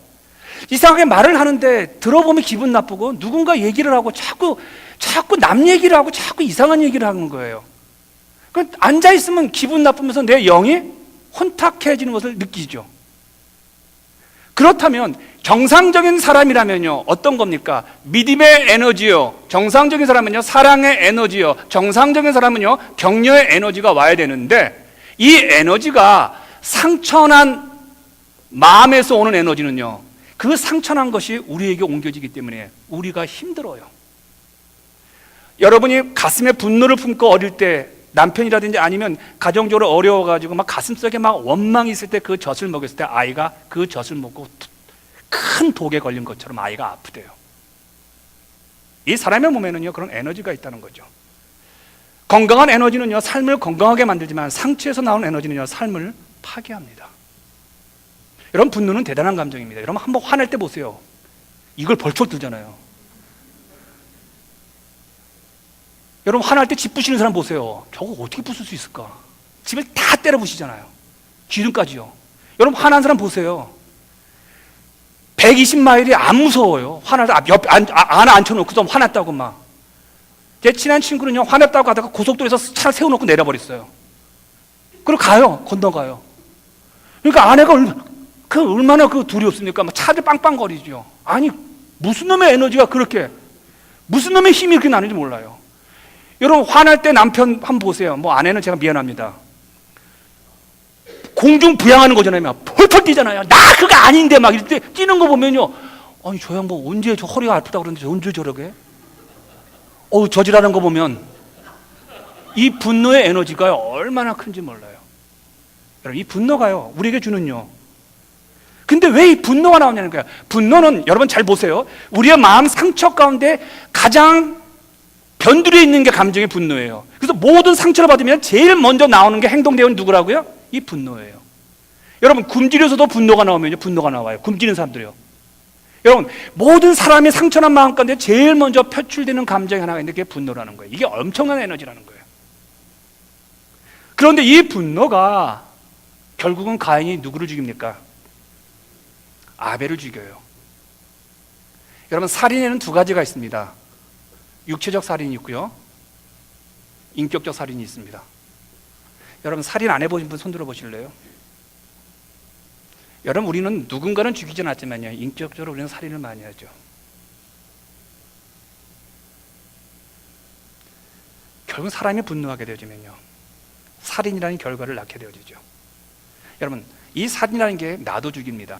이상하게 말을 하는데 들어보면 기분 나쁘고, 누군가 얘기를 하고 자꾸 남 얘기를 하고 자꾸 이상한 얘기를 하는 거예요. 앉아있으면 기분 나쁘면서 내 영이 혼탁해지는 것을 느끼죠. 그렇다면 정상적인 사람이라면요, 어떤 겁니까? 믿음의 에너지요, 정상적인 사람은요 사랑의 에너지요, 정상적인 사람은요 격려의 에너지가 와야 되는데, 이 에너지가 상처난 마음에서 오는 에너지는요, 그 상처난 것이 우리에게 옮겨지기 때문에 우리가 힘들어요. 여러분이 가슴에 분노를 품고 어릴 때 남편이라든지 아니면 가정적으로 어려워가지고 막 가슴속에 막 원망이 있을 때 그 젖을 먹였을 때 아이가 그 젖을 먹고 큰 독에 걸린 것처럼 아이가 아프대요. 이 사람의 몸에는요 그런 에너지가 있다는 거죠. 건강한 에너지는요 삶을 건강하게 만들지만 상처에서 나오는 에너지는요 삶을 파괴합니다. 여러분, 분노는 대단한 감정입니다. 여러분, 한번 화낼 때 보세요. 이걸 벌쩍 들잖아요. 여러분, 화날 때 집 부시는 사람 보세요. 저거 어떻게 부술 수 있을까? 집을 다 때려 부시잖아요. 기둥까지요. 여러분, 화난 사람 보세요. 120마일이 안 무서워요. 화날 때 안에 앉혀놓고서 화났다고 막. 제 친한 친구는요, 화냈다고 하다가 고속도로에서 차를 세워놓고 내려버렸어요. 그리고 가요. 건너가요. 그러니까 아내가 얼마나 두려웠습니까? 막 차를 빵빵거리죠. 아니, 무슨 놈의 에너지가 그렇게, 무슨 놈의 힘이 그렇게 나는지 몰라요. 여러분, 화날 때 남편 한번 보세요. 뭐 아내는 제가 미안합니다. 공중 부양하는 거잖아요. 막 펄펄 뛰잖아요. 나 그거 아닌데 막 이럴 때 뛰는 거 보면요, 아니 저 양반 언제 저 허리가 아프다 그러는데 언제 저러게? 저지라는 거 보면 이 분노의 에너지가 얼마나 큰지 몰라요. 여러분, 이 분노가요 우리에게 주는요, 근데 왜 이 분노가 나오냐는 거예요. 분노는 여러분 잘 보세요. 우리의 마음 상처 가운데 가장 변두리에 있는 게 감정의 분노예요. 그래서 모든 상처를 받으면 제일 먼저 나오는 게 행동대원 누구라고요? 이 분노예요. 여러분, 굶주려서도 분노가 나오면요, 분노가 나와요. 굶주리는 사람들이요. 여러분, 모든 사람이 상처난 마음 가운데 제일 먼저 표출되는 감정이 하나가 있는데 그게 분노라는 거예요. 이게 엄청난 에너지라는 거예요. 그런데 이 분노가 결국은 가인이 누구를 죽입니까? 아벨을 죽여요. 여러분, 살인에는 두 가지가 있습니다. 육체적 살인이 있고요, 인격적 살인이 있습니다. 여러분, 살인 안 해보신 분 손 들어 보실래요? 여러분, 우리는 누군가는 죽이지 않았지만요, 인격적으로 우리는 살인을 많이 하죠. 결국 사람이 분노하게 되어지면요, 살인이라는 결과를 낳게 되어지죠. 여러분, 이 살인이라는 게 나도 죽입니다.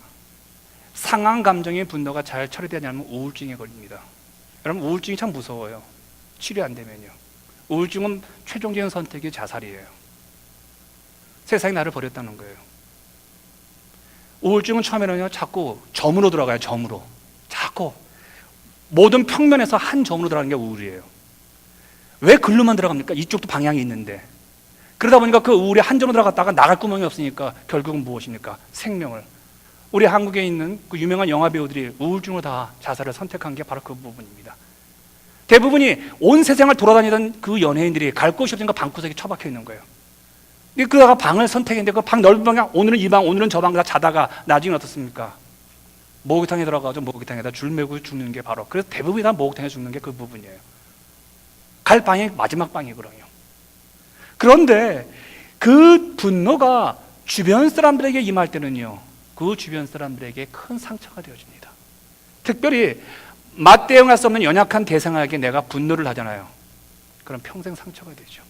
상한 감정의 분노가 잘 처리되지 않으면 우울증에 걸립니다. 여러분, 우울증이 참 무서워요. 치료 안 되면요. 우울증은 최종적인 선택이 자살이에요. 세상이 나를 버렸다는 거예요. 우울증은 처음에는요, 자꾸 점으로 들어가요. 점으로. 자꾸 모든 평면에서 한 점으로 들어가는 게 우울이에요. 왜 글로만 들어갑니까? 이쪽도 방향이 있는데. 그러다 보니까 그 우울에 한 점으로 들어갔다가 나갈 구멍이 없으니까 결국은 무엇입니까? 생명을. 우리 한국에 있는 그 유명한 영화 배우들이 우울증으로 다 자살을 선택한 게 바로 그 부분입니다. 대부분이 온 세상을 돌아다니던 그 연예인들이 갈 곳이 없으니까 방구석에 처박혀 있는 거예요. 그러다가 방을 선택했는데 그 방 넓은 방에 오늘은 이 방, 오늘은 저 방 다 자다가 나중에 어떻습니까? 목욕탕에 들어가서 목욕탕에다 줄 매고 죽는 게 바로, 그래서 대부분이 다 목욕탕에 죽는 게 그 부분이에요. 갈 방이 마지막 방이거든요. 그런데 그 분노가 주변 사람들에게 임할 때는요, 그 주변 사람들에게 큰 상처가 되어집니다. 특별히 맞대응할 수 없는 연약한 대상에게 내가 분노를 하잖아요. 그럼 평생 상처가 되죠.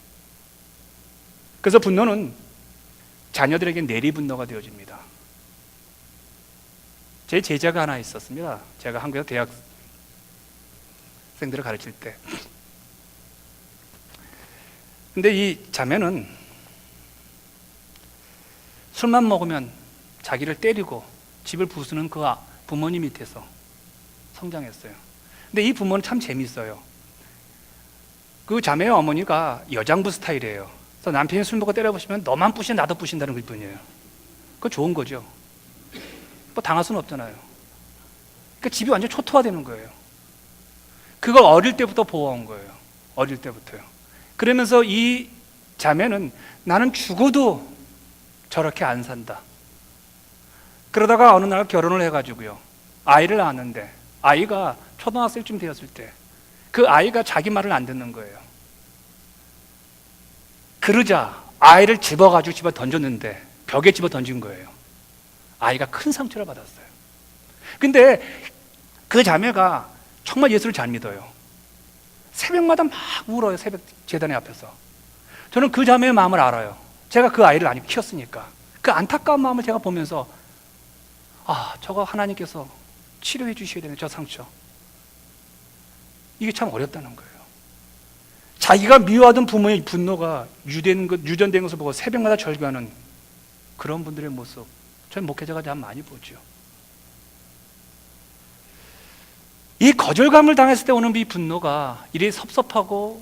그래서 분노는 자녀들에게 내리분노가 되어집니다. 제 제자가 하나 있었습니다. 제가 한국에서 대학생들을 가르칠 때. 근데 이 자매는 술만 먹으면 자기를 때리고 집을 부수는 그 부모님 밑에서 성장했어요. 근데 이 부모는 참 재밌어요. 그 자매의 어머니가 여장부 스타일이에요. 그래서 남편이 술 먹고 때려보시면 너만 부신 나도 부신다는 그 뿐이에요. 그거 좋은 거죠. 뭐 당할 수는 없잖아요. 그러니까 집이 완전 초토화되는 거예요. 그걸 어릴 때부터 보아온 거예요. 어릴 때부터요. 그러면서 이 자매는 나는 죽어도 저렇게 안 산다. 그러다가 어느 날 결혼을 해가지고요, 아이를 낳았는데 아이가 초등학생쯤 되었을 때 그 아이가 자기 말을 안 듣는 거예요. 그러자 아이를 집어가지고 집어 던졌는데 벽에 집어 던진 거예요. 아이가 큰 상처를 받았어요. 근데 그 자매가 정말 예수를 잘 믿어요. 새벽마다 막 울어요. 새벽 제단의 앞에서. 저는 그 자매의 마음을 알아요. 제가 그 아이를 많이 키웠으니까. 그 안타까운 마음을 제가 보면서, 아, 저거 하나님께서 치료해 주셔야 되네, 저 상처. 이게 참 어렵다는 거예요. 자기가 미워하던 부모의 분노가 유전된 것을 보고 새벽마다 절규하는 그런 분들의 모습, 저희 목회자가 참 많이 보죠. 이 거절감을 당했을 때 오는 이 분노가 이리 섭섭하고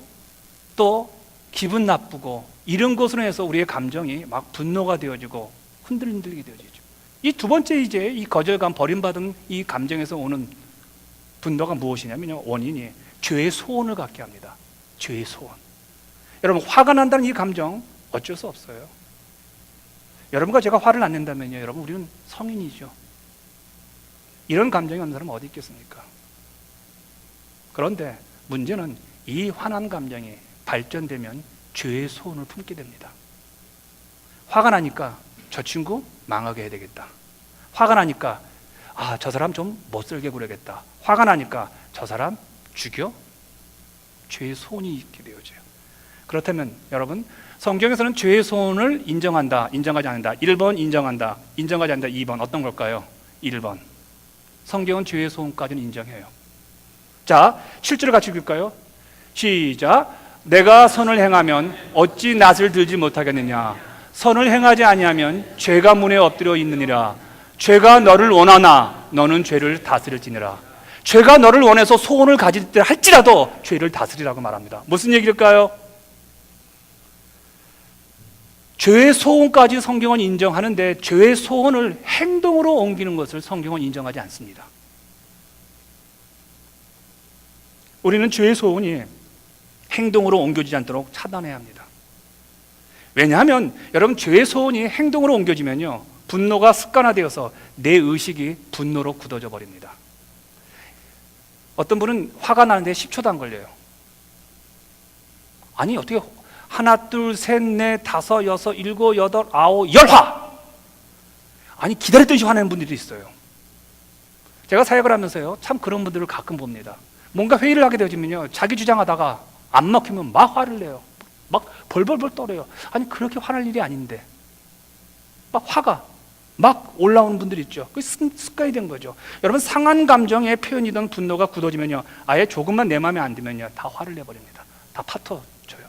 또 기분 나쁘고 이런 것으로 해서 우리의 감정이 막 분노가 되어지고 흔들리게 되어지죠. 이 두 번째, 이제 이 거절감, 버림받은 이 감정에서 오는 분노가 무엇이냐면요, 원인이 죄의 소원을 갖게 합니다. 죄의 소원. 여러분, 화가 난다는 이 감정 어쩔 수 없어요. 여러분과 제가 화를 안 낸다면요, 여러분, 우리는 성인이죠. 이런 감정이 없는 사람은 어디 있겠습니까? 그런데 문제는 이 화난 감정이 발전되면 죄의 소원을 품게 됩니다. 화가 나니까 저 친구 망하게 해야 되겠다. 화가 나니까 저 사람 좀 못살게 굴려야겠다. 화가 나니까 저 사람 죽여? 죄의 소원이 있게 되어져요. 그렇다면 여러분, 성경에서는 죄의 소원을 인정한다, 인정하지 않는다. 1번 인정한다, 인정하지 않는다. 2번 어떤 걸까요? 1번. 성경은 죄의 소원까지는 인정해요. 자, 실제로 같이 읽을까요? 시작. 내가 선을 행하면 어찌 낯을 들지 못하겠느냐. 선을 행하지 아니하면 죄가 문에 엎드려 있느니라. 죄가 너를 원하나 너는 죄를 다스릴지니라. 죄가 너를 원해서 소원을 가질 때 할지라도 죄를 다스리라고 말합니다. 무슨 얘기일까요? 죄의 소원까지 성경은 인정하는데 죄의 소원을 행동으로 옮기는 것을 성경은 인정하지 않습니다. 우리는 죄의 소원이 행동으로 옮겨지지 않도록 차단해야 합니다. 왜냐하면 여러분, 죄의 소원이 행동으로 옮겨지면요, 분노가 습관화되어서 내 의식이 분노로 굳어져 버립니다. 어떤 분은 화가 나는데 10초도 안 걸려요. 아니, 어떻게 하나, 둘, 셋, 넷, 다섯, 여섯, 일곱, 여덟, 아홉, 10화! 아니, 기다렸듯이 화내는 분들이 있어요. 제가 사역을 하면서요, 참 그런 분들을 가끔 봅니다. 뭔가 회의를 하게 되어지면요, 자기 주장하다가 안 먹히면 막 화를 내요. 막 벌벌벌 떨어요. 아니, 그렇게 화날 일이 아닌데 막 화가 막 올라오는 분들이 있죠. 그게 습관이 된 거죠. 여러분, 상한 감정의 표현이던 분노가 굳어지면요, 아예 조금만 내 마음에 안 들면요, 다 화를 내버립니다. 다 파토쳐요.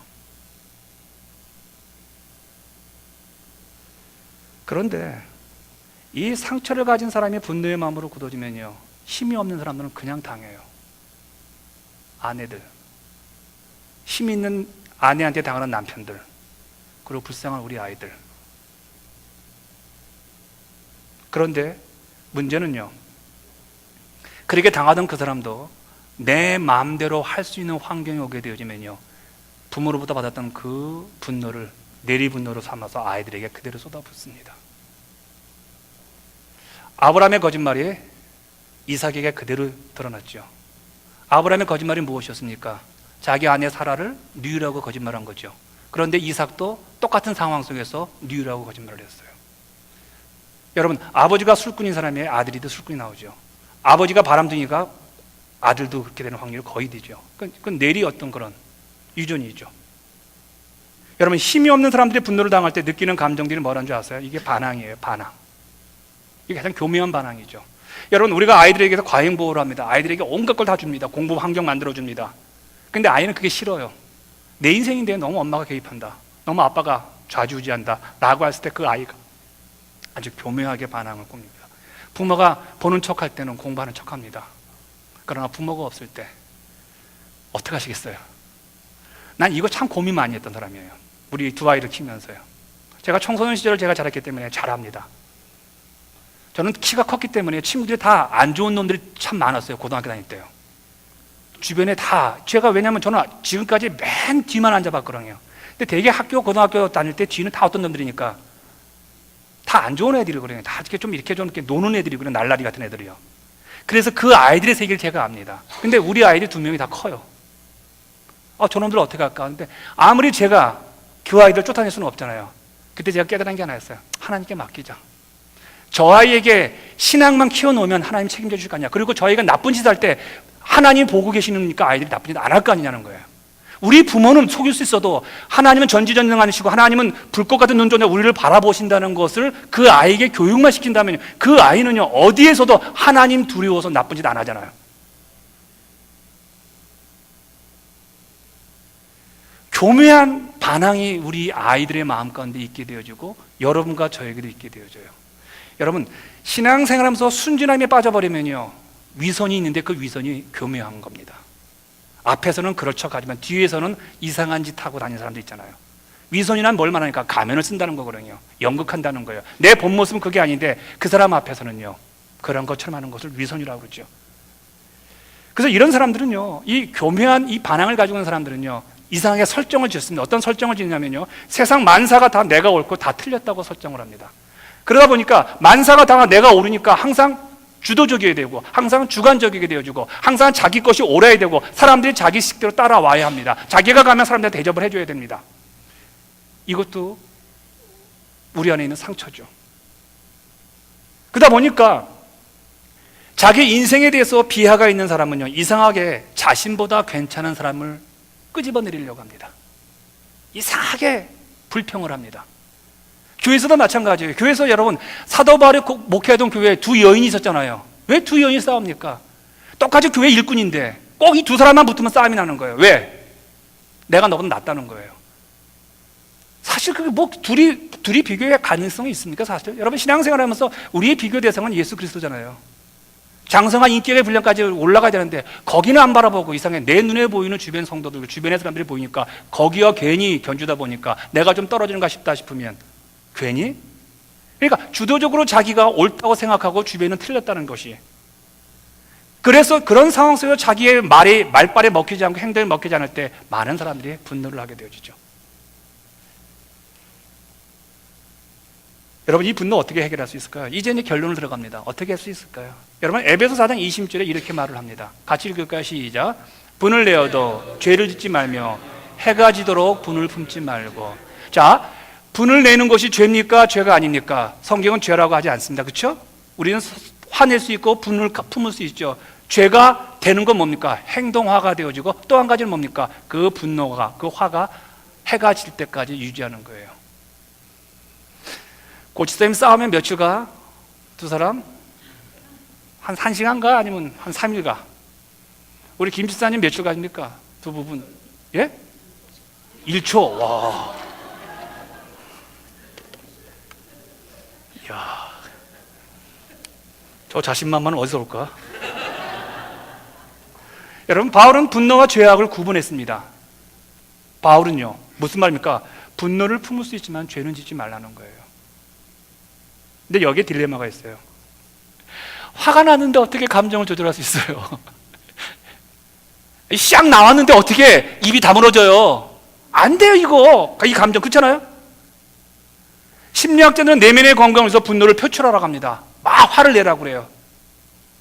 그런데 이 상처를 가진 사람이 분노의 마음으로 굳어지면요, 힘이 없는 사람들은 그냥 당해요. 아내들, 힘 있는 아내한테 당하는 남편들, 그리고 불쌍한 우리 아이들. 그런데 문제는요, 그렇게 당하던 그 사람도 내 마음대로 할 수 있는 환경이 오게 되어지면요, 부모로부터 받았던 그 분노를 내리분노로 삼아서 아이들에게 그대로 쏟아붓습니다. 아브라함의 거짓말이 이삭에게 그대로 드러났죠. 아브라함의 거짓말이 무엇이었습니까? 자기 아내 사라를 누이라고 거짓말한 거죠. 그런데 이삭도 똑같은 상황 속에서 누이라고 거짓말을 했어요. 여러분, 아버지가 술꾼인 사람의 아들이도 술꾼이 나오죠. 아버지가 바람둥이가 아들도 그렇게 되는 확률이 거의 되죠. 그건 내리 어떤 그런 유전이죠. 여러분, 힘이 없는 사람들이 분노를 당할 때 느끼는 감정들이 뭐라는 줄 아세요? 이게 반항이에요. 반항. 이게 가장 교묘한 반항이죠. 여러분, 우리가 아이들에게서 과잉보호를 합니다. 아이들에게 온갖 걸 다 줍니다. 공부 환경 만들어줍니다. 근데 아이는 그게 싫어요. 내 인생인데 너무 엄마가 개입한다, 너무 아빠가 좌지우지한다 라고 했을 때 그 아이가 아주 교묘하게 반항을 꿉니다. 부모가 보는 척할 때는 공부하는 척합니다. 그러나 부모가 없을 때 어떻게 하시겠어요? 난 이거 참 고민 많이 했던 사람이에요. 우리 두 아이를 키우면서요. 제가 청소년 시절을 제가 자랐기 때문에 잘합니다. 저는 키가 컸기 때문에 친구들이 다 안 좋은 놈들이 참 많았어요. 고등학교 다닐 때요. 주변에 다, 제가 왜냐면 저는 지금까지 맨 뒤만 앉아봤거든요. 근데 되게 학교, 고등학교 다닐 때 뒤는 다 어떤 놈들이니까 다 안 좋은 애들이거든요. 다 이렇게 좀 이렇게 노는 애들이거든요. 날라리 같은 애들이요. 그래서 그 아이들의 세계를 제가 압니다. 근데 우리 아이들 두 명이 다 커요. 저놈들 어떻게 할까? 근데 아무리 제가 그 아이들 쫓아낼 수는 없잖아요. 그때 제가 깨달은 게 하나였어요. 하나님께 맡기자. 저 아이에게 신앙만 키워놓으면 하나님 책임져 주실 거 아니냐. 그리고 저희가 나쁜 짓 할 때 하나님 보고 계시니까 아이들이 나쁜 짓 안 할 거 아니냐는 거예요. 우리 부모는 속일 수 있어도 하나님은 전지전능하시고 하나님은 불꽃 같은 눈동자 우리를 바라보신다는 것을 그 아이에게 교육만 시킨다면 그 아이는요, 어디에서도 하나님 두려워서 나쁜 짓 안 하잖아요. 교묘한 반항이 우리 아이들의 마음 가운데 있게 되어지고 여러분과 저에게도 있게 되어져요. 여러분, 신앙생활하면서 순진함에 빠져버리면요, 위선이 있는데 그 위선이 교묘한 겁니다. 앞에서는 그럴 척하지만 뒤에서는 이상한 짓 하고 다니는 사람도 있잖아요. 위선이란 뭘 말하니까 가면을 쓴다는 거거든요. 연극한다는 거예요. 내 본 모습은 그게 아닌데 그 사람 앞에서는요, 그런 것처럼 하는 것을 위선이라고 그러죠. 그래서 이런 사람들은요, 이 교묘한 이 반항을 가지고 있는 사람들은요, 이상하게 설정을 짓습니다. 어떤 설정을 짓냐면요, 세상 만사가 다 내가 옳고 다 틀렸다고 설정을 합니다. 그러다 보니까 만사가 다 내가 옳으니까 항상 주도적이어야 되고 항상 주관적이게 되어지고 항상 자기 것이 옳아야 되고 사람들이 자기 식대로 따라와야 합니다. 자기가 가면 사람들한테 대접을 해줘야 됩니다. 이것도 우리 안에 있는 상처죠. 그러다 보니까 자기 인생에 대해서 비하가 있는 사람은요, 이상하게 자신보다 괜찮은 사람을 끄집어내리려고 합니다. 이상하게 불평을 합니다. 교회에서도 마찬가지예요. 교회에서 여러분, 사도 바울이 목회하던 교회에 두 여인이 있었잖아요. 왜 두 여인이 싸웁니까? 똑같이 교회 일꾼인데 꼭 이 두 사람만 붙으면 싸움이 나는 거예요. 왜? 내가 너보다 낫다는 거예요. 사실 그게 뭐 둘이 비교의 가능성이 있습니까? 사실 여러분, 신앙생활하면서 우리의 비교 대상은 예수 그리스도잖아요. 장성한 인격의 분량까지 올라가야 되는데 거기는 안 바라보고 이상하게 내 눈에 보이는 주변 성도들, 주변의 사람들이 보이니까 거기와 괜히 견주다 보니까 내가 좀 떨어지는가 싶다 싶으면 괜히? 그러니까 주도적으로 자기가 옳다고 생각하고 주변은 틀렸다는 것이. 그래서 그런 상황 속에서 자기의 말빨에 먹히지 않고 행동에 먹히지 않을 때 많은 사람들이 분노를 하게 되어지죠. 여러분, 이 분노 어떻게 해결할 수 있을까요? 이제 결론을 들어갑니다. 어떻게 할 수 있을까요? 여러분, 에베소 4장 20절에 이렇게 말을 합니다. 같이 읽을까요? 시작. 분을 내어도 죄를 짓지 말며 해가 지도록 분을 품지 말고. 자, 분을 내는 것이 죄입니까? 죄가 아닙니까? 성경은 죄라고 하지 않습니다. 그렇죠? 우리는 화낼 수 있고 분을 품을 수 있죠. 죄가 되는 건 뭡니까? 행동화가 되어지고 또 한 가지는 뭡니까? 그 분노가, 그 화가 해가 질 때까지 유지하는 거예요. 고치쌤 싸우면 며칠 가? 두 사람? 한 1시간 가? 아니면 한 3일 가? 우리 김 집사님 며칠 가십니까? 두 부분. 예? 1초. 와. 저 자신만만은 어디서 올까? 여러분, 바울은 분노와 죄악을 구분했습니다. 바울은요, 무슨 말입니까? 분노를 품을 수 있지만 죄는 짓지 말라는 거예요. 근데 여기에 딜레마가 있어요. 화가 났는데 어떻게 감정을 조절할 수 있어요? 샥 나왔는데 어떻게 입이 다물어져요? 안 돼요, 이거. 이 감정, 그렇잖아요? 심리학자들은 내면의 건강을 위해서 분노를 표출하라고 합니다. 막 화를 내라고 그래요.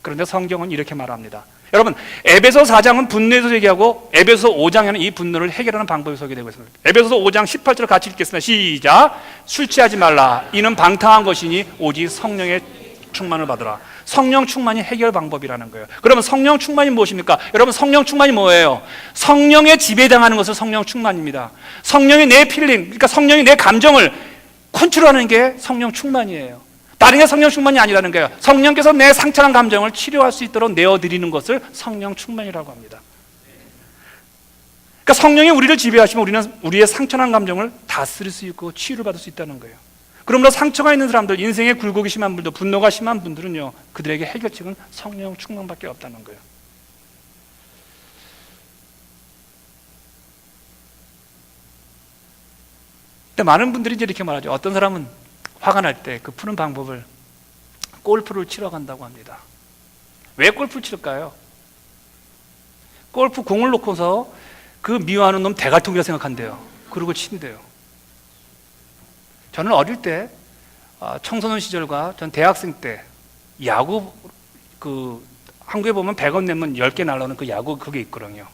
그런데 성경은 이렇게 말합니다. 여러분, 에베소 4장은 분노에서 얘기하고 에베소 5장에는 이 분노를 해결하는 방법이 소개되고 있습니다. 에베소서 5장 18절을 같이 읽겠습니다. 시작. 술 취하지 말라. 이는 방탕한 것이니 오직 성령의 충만을 받으라. 성령 충만이 해결 방법이라는 거예요. 그러면 성령 충만이 무엇입니까? 여러분, 성령 충만이 뭐예요? 성령의 지배당하는 것을 성령 충만입니다. 성령이 내 필링, 그러니까 성령이 내 감정을 컨트롤하는 게 성령 충만이에요. 다른 게 성령 충만이 아니라는 거예요. 성령께서 내 상처난 감정을 치료할 수 있도록 내어드리는 것을 성령 충만이라고 합니다. 그러니까 성령이 우리를 지배하시면 우리는 우리의 상처난 감정을 다스릴 수 있고 치유를 받을 수 있다는 거예요. 그러므로 상처가 있는 사람들, 인생에 굴곡이 심한 분들, 분노가 심한 분들은요, 그들에게 해결책은 성령 충만밖에 없다는 거예요. 근데 많은 분들이 이제 이렇게 말하죠. 어떤 사람은 화가 날 때 그 푸는 방법을 골프를 치러 간다고 합니다. 왜 골프를 칠까요? 골프 공을 놓고서 그 미워하는 놈 대갈통이라 생각한대요. 그러고 친대요. 저는 어릴 때 청소년 시절과 전 대학생 때 야구, 한국에 보면 100원 내면 10개 날라오는 그 야구 그게 있거든요.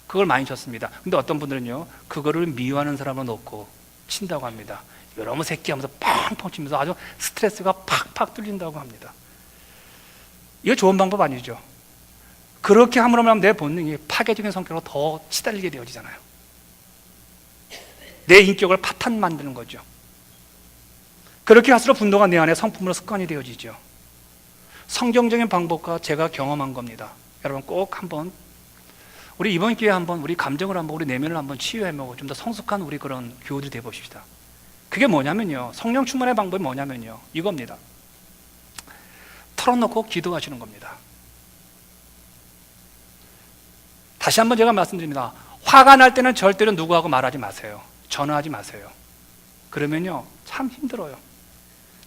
그걸 많이 쳤습니다. 근데 어떤 분들은요, 그거를 미워하는 사람을 놓고 친다고 합니다. 여러분 새끼 하면서 팡팡 치면서 아주 스트레스가 팍팍 뚫린다고 합니다. 이거 좋은 방법 아니죠? 그렇게 함으로 하면 내 본능이 파괴적인 성격으로 더 치달리게 되어지잖아요. 내 인격을 파탄 만드는 거죠. 그렇게 할수록 분노가 내 안에 성품으로 습관이 되어지죠. 성경적인 방법과 제가 경험한 겁니다. 여러분 꼭 한번 우리 이번 기회에 한번 우리 감정을 한번 우리 내면을 한번 치유해보고 좀 더 성숙한 우리 그런 교우들이 되어봅시다. 그게 뭐냐면요, 성령 충만의 방법이 뭐냐면요, 이겁니다. 털어놓고 기도하시는 겁니다. 다시 한번 제가 말씀드립니다. 화가 날 때는 절대로 누구하고 말하지 마세요. 전화하지 마세요. 그러면요 참 힘들어요.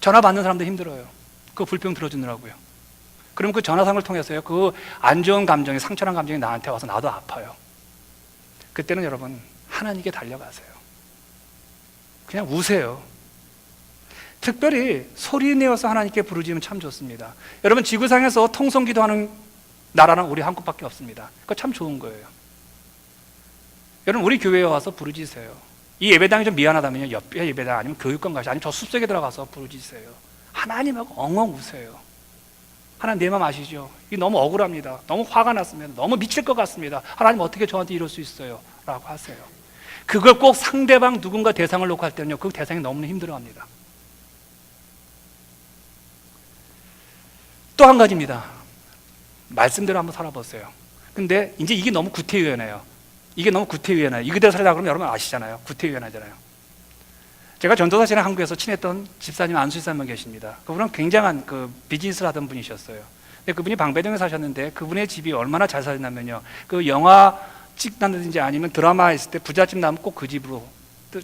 전화 받는 사람도 힘들어요. 그 불평 들어주느라고요. 그럼 그 전화상을 통해서요, 그 안 좋은 감정이, 상처난 감정이 나한테 와서 나도 아파요. 그때는 여러분 하나님께 달려가세요. 그냥 우세요. 특별히 소리 내어서 하나님께 부르짖으면 참 좋습니다. 여러분 지구상에서 통성기도하는 나라는 우리 한국밖에 없습니다. 그거 참 좋은 거예요. 여러분 우리 교회에 와서 부르짖으세요. 이 예배당이 좀 미안하다면요, 옆에 예배당 아니면 교육관 가시 아니면 저 숲속에 들어가서 부르짖으세요. 하나님하고 엉엉 우세요. 하나님 내 마음 아시죠? 이게 너무 억울합니다. 너무 화가 났습니다. 너무 미칠 것 같습니다. 하나님 어떻게 저한테 이럴 수 있어요? 라고 하세요. 그걸 꼭 상대방 누군가 대상을 놓고 할 때는요, 그 대상이 너무나 힘들어합니다. 또 한 가지입니다. 말씀대로 한번 살아보세요. 근데 이제 이게 너무 구태의연해요. 이게 너무 구태의연해요. 이그대로 살려고 그러면 여러분 아시잖아요. 구태의연하잖아요. 제가 전도사 시절에 한국에서 친했던 집사님 안수 집사님 계십니다. 그분은 굉장한 그 비즈니스를 하던 분이셨어요. 근데 그분이 방배동에 사셨는데 그분의 집이 얼마나 잘 살았냐면요, 그 영화 찍는다든지 아니면 드라마 있을 때 부잣집 나면 꼭 그 집으로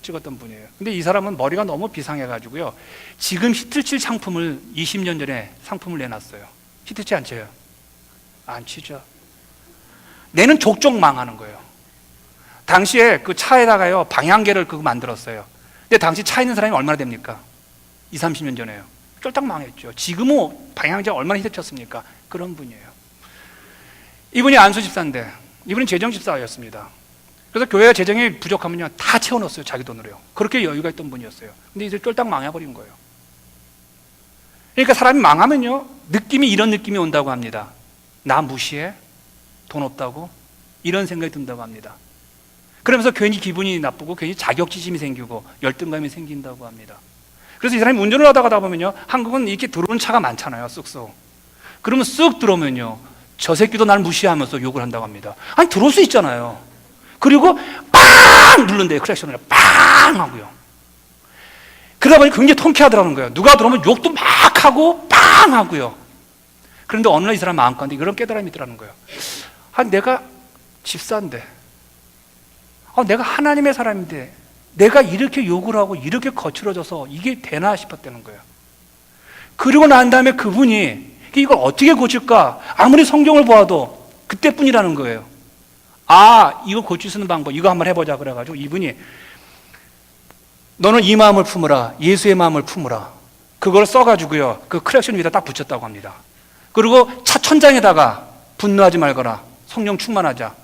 찍었던 분이에요. 근데 이 사람은 머리가 너무 비상해가지고요, 지금 히트칠 상품을 20년 전에 상품을 내놨어요. 히트치 안 쳐요? 안 치죠. 내는 족족 망하는 거예요. 당시에 그 차에다가요 방향계를 그거 만들었어요. 근데 당시 차 있는 사람이 얼마나 됩니까? 20, 30년 전에요. 쫄딱 망했죠. 지금은 방향제 얼마나 히트쳤습니까? 그런 분이에요. 이분이 안수 집사인데 이분은 재정 집사였습니다. 그래서 교회가 재정이 부족하면요 다 채워넣었어요. 자기 돈으로요. 그렇게 여유가 있던 분이었어요. 근데 이제 쫄딱 망해버린 거예요. 그러니까 사람이 망하면요 느낌이 이런 느낌이 온다고 합니다. 나 무시해? 돈 없다고? 이런 생각이 든다고 합니다. 그러면서 괜히 기분이 나쁘고 괜히 자격지심이 생기고 열등감이 생긴다고 합니다. 그래서 이 사람이 운전을 하다가 보면요, 한국은 이렇게 들어오는 차가 많잖아요. 쑥쑥. 그러면 쑥 들어오면요, 저 새끼도 날 무시하면서 욕을 한다고 합니다. 아니 들어올 수 있잖아요. 그리고 빵 누른대요. 크랙션을 빵 하고요. 그러다 보니 굉장히 통쾌하더라는 거예요. 누가 들어오면 욕도 막 하고 빵 하고요. 그런데 어느 날 이 사람 마음 가운데 이런 깨달음이 있더라는 거예요. 내가 집사인데, 내가 하나님의 사람인데 내가 이렇게 욕을 하고 이렇게 거칠어져서 이게 되나 싶었다는 거예요. 그리고 난 다음에 그분이 이걸 어떻게 고칠까? 아무리 성경을 보아도 그때뿐이라는 거예요. 이거 고칠 수 있는 방법, 이거 한번 해보자 그래가지고 이분이 너는 이 마음을 품으라, 예수의 마음을 품으라, 그걸 써가지고요 그 크랙션 위에다 딱 붙였다고 합니다. 그리고 차 천장에다가 분노하지 말거라, 성령 충만하자,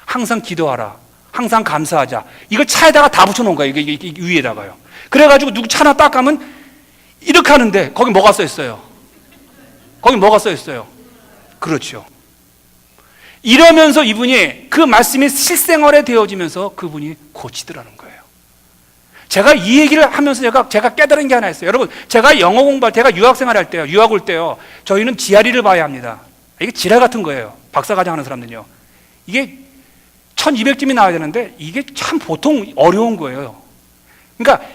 항상 기도하라, 항상 감사하자, 이걸 차에다가 다 붙여놓은 거예요. 이게 위에다가요. 그래가지고 누구 차 하나 딱 가면 이렇게 하는데 거기 뭐가 써 있어요? 거기 뭐가 써 있어요? 그렇죠. 이러면서 이분이 그 말씀이 실생활에 되어지면서 그분이 고치더라는 거예요. 제가 이 얘기를 하면서 제가 깨달은 게 하나 있어요. 여러분, 제가 영어 공부할 때, 제가 유학생활 할 때요, 유학 올 때요, 저희는 GRE를 봐야 합니다. 이게 지랄 같은 거예요. 박사과정 하는 사람들은요. 이게 1200점이 나와야 되는데 이게 참 보통 어려운 거예요. 그러니까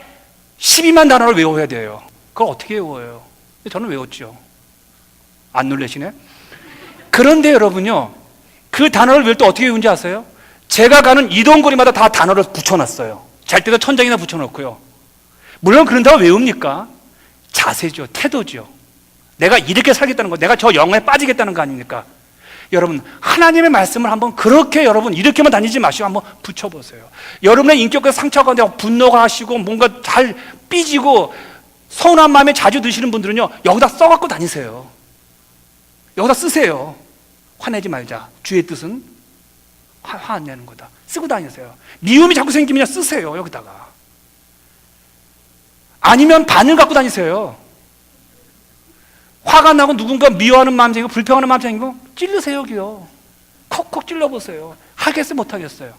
12만 단어를 외워야 돼요. 그걸 어떻게 외워요? 저는 외웠죠. 안 놀라시네? 그런데 여러분요, 그 단어를 외울 때 어떻게 외운지 아세요? 제가 가는 이동거리마다 다 단어를 붙여놨어요. 잘 때도 천장에다 붙여놓고요. 물론 그런다고 외웁니까? 자세죠. 태도죠. 내가 이렇게 살겠다는 거, 내가 저 영어에 빠지겠다는 거 아닙니까? 여러분, 하나님의 말씀을 한번 그렇게 여러분 이렇게만 다니지 마시고 한번 붙여보세요. 여러분의 인격과 상처 가운데 분노가 하시고 뭔가 잘 삐지고 서운한 마음에 자주 드시는 분들은요, 여기다 써갖고 다니세요. 여기다 쓰세요. 화내지 말자. 주의 뜻은 화 안 내는 거다. 쓰고 다니세요. 미움이 자꾸 생기면 쓰세요. 여기다가. 아니면 바늘 갖고 다니세요. 화가 나고 누군가 미워하는 마음 생기고 불평하는 마음 생기고 찔르세요. 여기요. 콕콕 찔러보세요. 하겠어요? 못하겠어요?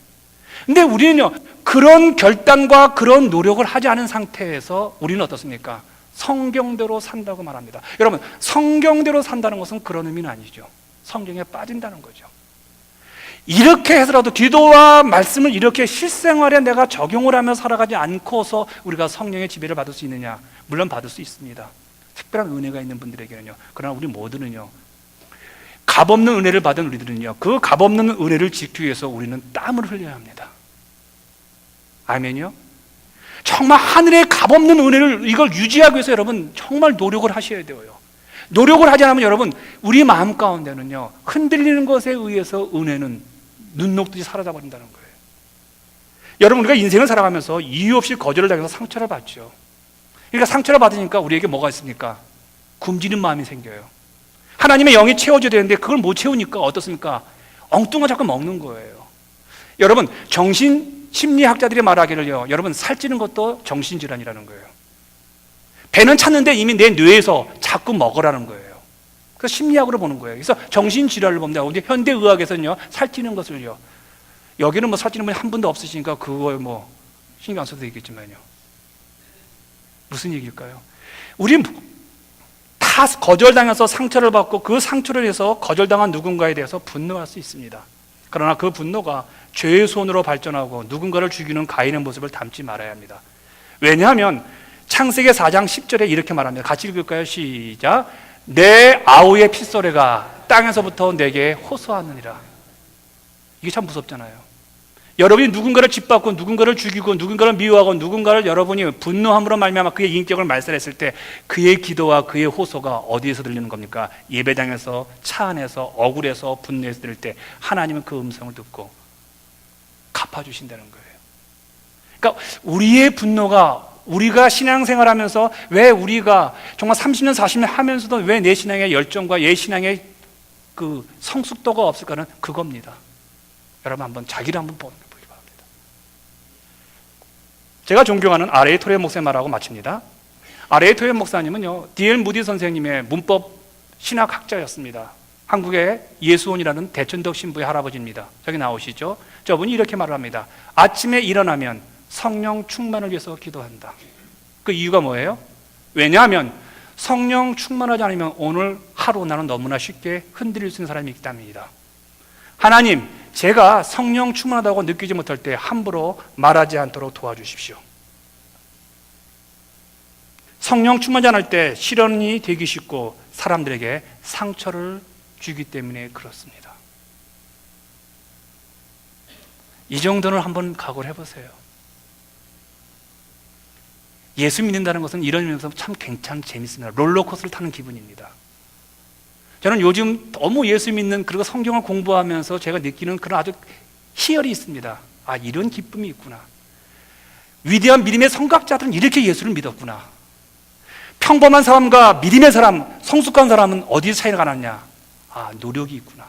근데 우리는요, 그런 결단과 그런 노력을 하지 않은 상태에서 우리는 어떻습니까? 성경대로 산다고 말합니다. 여러분, 성경대로 산다는 것은 그런 의미는 아니죠. 성경에 빠진다는 거죠. 이렇게 해서라도 기도와 말씀을 이렇게 실생활에 내가 적용을 하며 살아가지 않고서 우리가 성령의 지배를 받을 수 있느냐? 물론 받을 수 있습니다. 특별한 은혜가 있는 분들에게는요. 그러나 우리 모두는요, 값없는 은혜를 받은 우리들은요, 그 값없는 은혜를 지키기 위해서 우리는 땀을 흘려야 합니다. 아멘요? 정말 하늘의 값없는 은혜를 이걸 유지하기 위해서 여러분 정말 노력을 하셔야 돼요. 노력을 하지 않으면 여러분 우리 마음 가운데는요, 흔들리는 것에 의해서 은혜는 눈 녹듯이 사라져버린다는 거예요. 여러분, 우리가 인생을 살아가면서 이유 없이 거절을 당해서 상처를 받죠. 그러니까 상처를 받으니까 우리에게 뭐가 있습니까? 굶주린 마음이 생겨요. 하나님의 영이 채워줘야 되는데 그걸 못 채우니까 어떻습니까? 엉뚱한 자꾸 먹는 거예요. 여러분, 심리학자들이 말하기를요, 여러분 살찌는 것도 정신질환이라는 거예요. 배는 찼는데 이미 내 뇌에서 자꾸 먹으라는 거예요. 그래서 심리학으로 보는 거예요. 그래서 정신질환을 봅니다. 근데 현대의학에서는요, 살찌는 것을요, 여기는 뭐 살찌는 분이 한 분도 없으시니까 그거에 뭐 신경 안 써도 되겠지만요. 무슨 얘기일까요? 우리 다 거절당해서 상처를 받고 그 상처를 해서 거절당한 누군가에 대해서 분노할 수 있습니다. 그러나 그 분노가 죄의 손으로 발전하고 누군가를 죽이는 가인의 모습을 담지 말아야 합니다. 왜냐하면 창세기 4장 10절에 이렇게 말합니다. 같이 읽을까요? 시작. 내 아우의 핏소리가 땅에서부터 내게 호소하느니라. 이게 참 무섭잖아요. 여러분이 누군가를 짓밟고 누군가를 죽이고 누군가를 미워하고 누군가를 여러분이 분노함으로 말미암아 그의 인격을 말살했을 때 그의 기도와 그의 호소가 어디에서 들리는 겁니까? 예배당에서, 차 안에서, 억울해서, 분노해서 들을 때 하나님은 그 음성을 듣고 갚아주신다는 거예요. 그러니까 우리의 분노가, 우리가 신앙생활하면서 왜 우리가 정말 30년 40년 하면서도 왜 내 신앙의 열정과 내 신앙의 그 성숙도가 없을까는 그겁니다. 여러분 한번 자기를 한번 보기 바랍니다. 제가 존경하는 R.A. 토레 목사님 말하고 마칩니다. R.A. 토레 목사님은요, D.L. 무디 선생님의 문법 신학학자였습니다. 한국의 예수원이라는 대천덕 신부의 할아버지입니다. 저기 나오시죠? 저분이 이렇게 말을 합니다. 아침에 일어나면 성령 충만을 위해서 기도한다. 그 이유가 뭐예요? 왜냐하면 성령 충만하지 않으면 오늘 하루 나는 너무나 쉽게 흔들릴 수 있는 사람이 있기 때문입니다. 하나님, 제가 성령 충만하다고 느끼지 못할 때 함부로 말하지 않도록 도와주십시오. 성령 충만지 않을 때 시련이 되기 쉽고 사람들에게 상처를 주기 때문에 그렇습니다. 이 정도는 한번 각오를 해보세요. 예수 믿는다는 것은 이런 의미에서 참 재밌습니다. 롤러코스터를 타는 기분입니다. 저는 요즘 너무 예수 믿는 그리고 성경을 공부하면서 제가 느끼는 그런 아주 희열이 있습니다. 아, 이런 기쁨이 있구나. 위대한 믿음의 성각자들은 이렇게 예수를 믿었구나. 평범한 사람과 믿음의 사람, 성숙한 사람은 어디서 차이가 나느냐? 아, 노력이 있구나.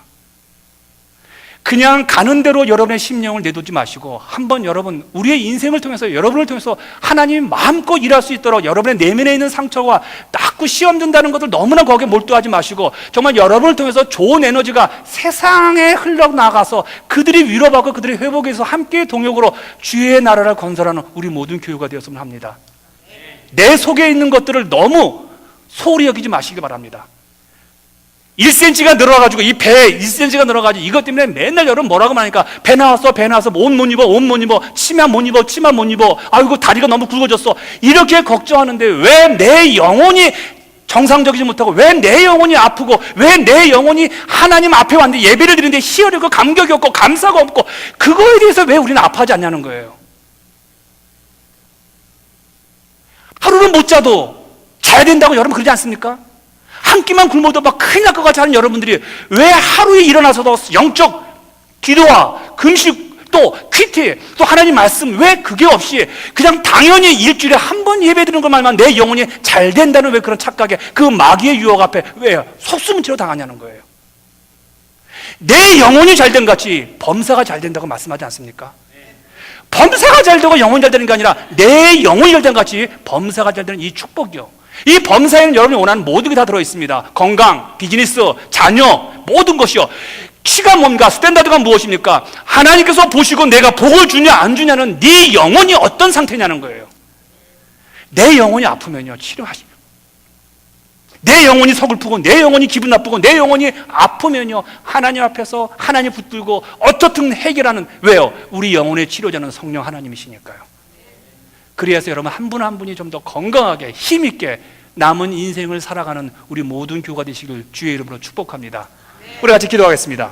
그냥 가는 대로 여러분의 심령을 내두지 마시고 한번 여러분, 우리의 인생을 통해서 여러분을 통해서 하나님이 마음껏 일할 수 있도록 여러분의 내면에 있는 상처와 자꾸 시험 든다는 것을 너무나 거기에 몰두하지 마시고 정말 여러분을 통해서 좋은 에너지가 세상에 흘러나가서 그들이 위로받고 그들이 회복해서 함께 동역으로 주의 나라를 건설하는 우리 모든 교회가 되었으면 합니다. 내 속에 있는 것들을 너무 소홀히 여기지 마시기 바랍니다. 1cm가 늘어가지고 이 배에 1cm가 늘어가지고 이것 때문에 맨날 여러분 뭐라고 말하니까 배 나왔어 옷 못 입어 치마 못 입어 아이고 다리가 너무 굵어졌어 이렇게 걱정하는데 왜 내 영혼이 정상적이지 못하고 왜 내 영혼이 아프고 왜 내 영혼이 하나님 앞에 왔는데 예배를 드리는데 희열이 없고 감격이 없고 감사가 없고 그거에 대해서 왜 우리는 아파하지 않냐는 거예요. 하루는 못 자도 자야 된다고 여러분 그러지 않습니까? 한 끼만 굶어도 막 큰일 날 것 같이 하는 여러분들이 왜 하루에 일어나서도 영적 기도와 금식 또 퀴티 또 하나님 말씀 왜 그게 없이 그냥 당연히 일주일에 한 번 예배 드리는 것만만 내 영혼이 잘 된다는 왜 그런 착각에 그 마귀의 유혹 앞에 왜 속수무책으로 당하냐는 거예요. 내 영혼이 잘 된 같이 범사가 잘 된다고 말씀하지 않습니까? 범사가 잘 되고 영혼이 잘 되는 게 아니라 내 영혼이 잘 된 같이 범사가 잘 되는 이 축복이요. 이 범사에는 여러분이 원하는 모든 게 다 들어있습니다. 건강, 비즈니스, 자녀, 모든 것이요. 키가 뭔가, 스탠다드가 무엇입니까? 하나님께서 보시고 내가 복을 주냐 안 주냐는 네 영혼이 어떤 상태냐는 거예요. 내 영혼이 아프면요 치료하시면 내 영혼이 서글프고 내 영혼이 기분 나쁘고 내 영혼이 아프면요 하나님 앞에서 하나님 붙들고 어떻든 해결하는 왜요? 우리 영혼의 치료자는 성령 하나님이시니까요. 그래서 여러분 한 분 한 분이 좀 더 건강하게 힘있게 남은 인생을 살아가는 우리 모든 교가 되시길 주의 이름으로 축복합니다. 우리 같이 기도하겠습니다.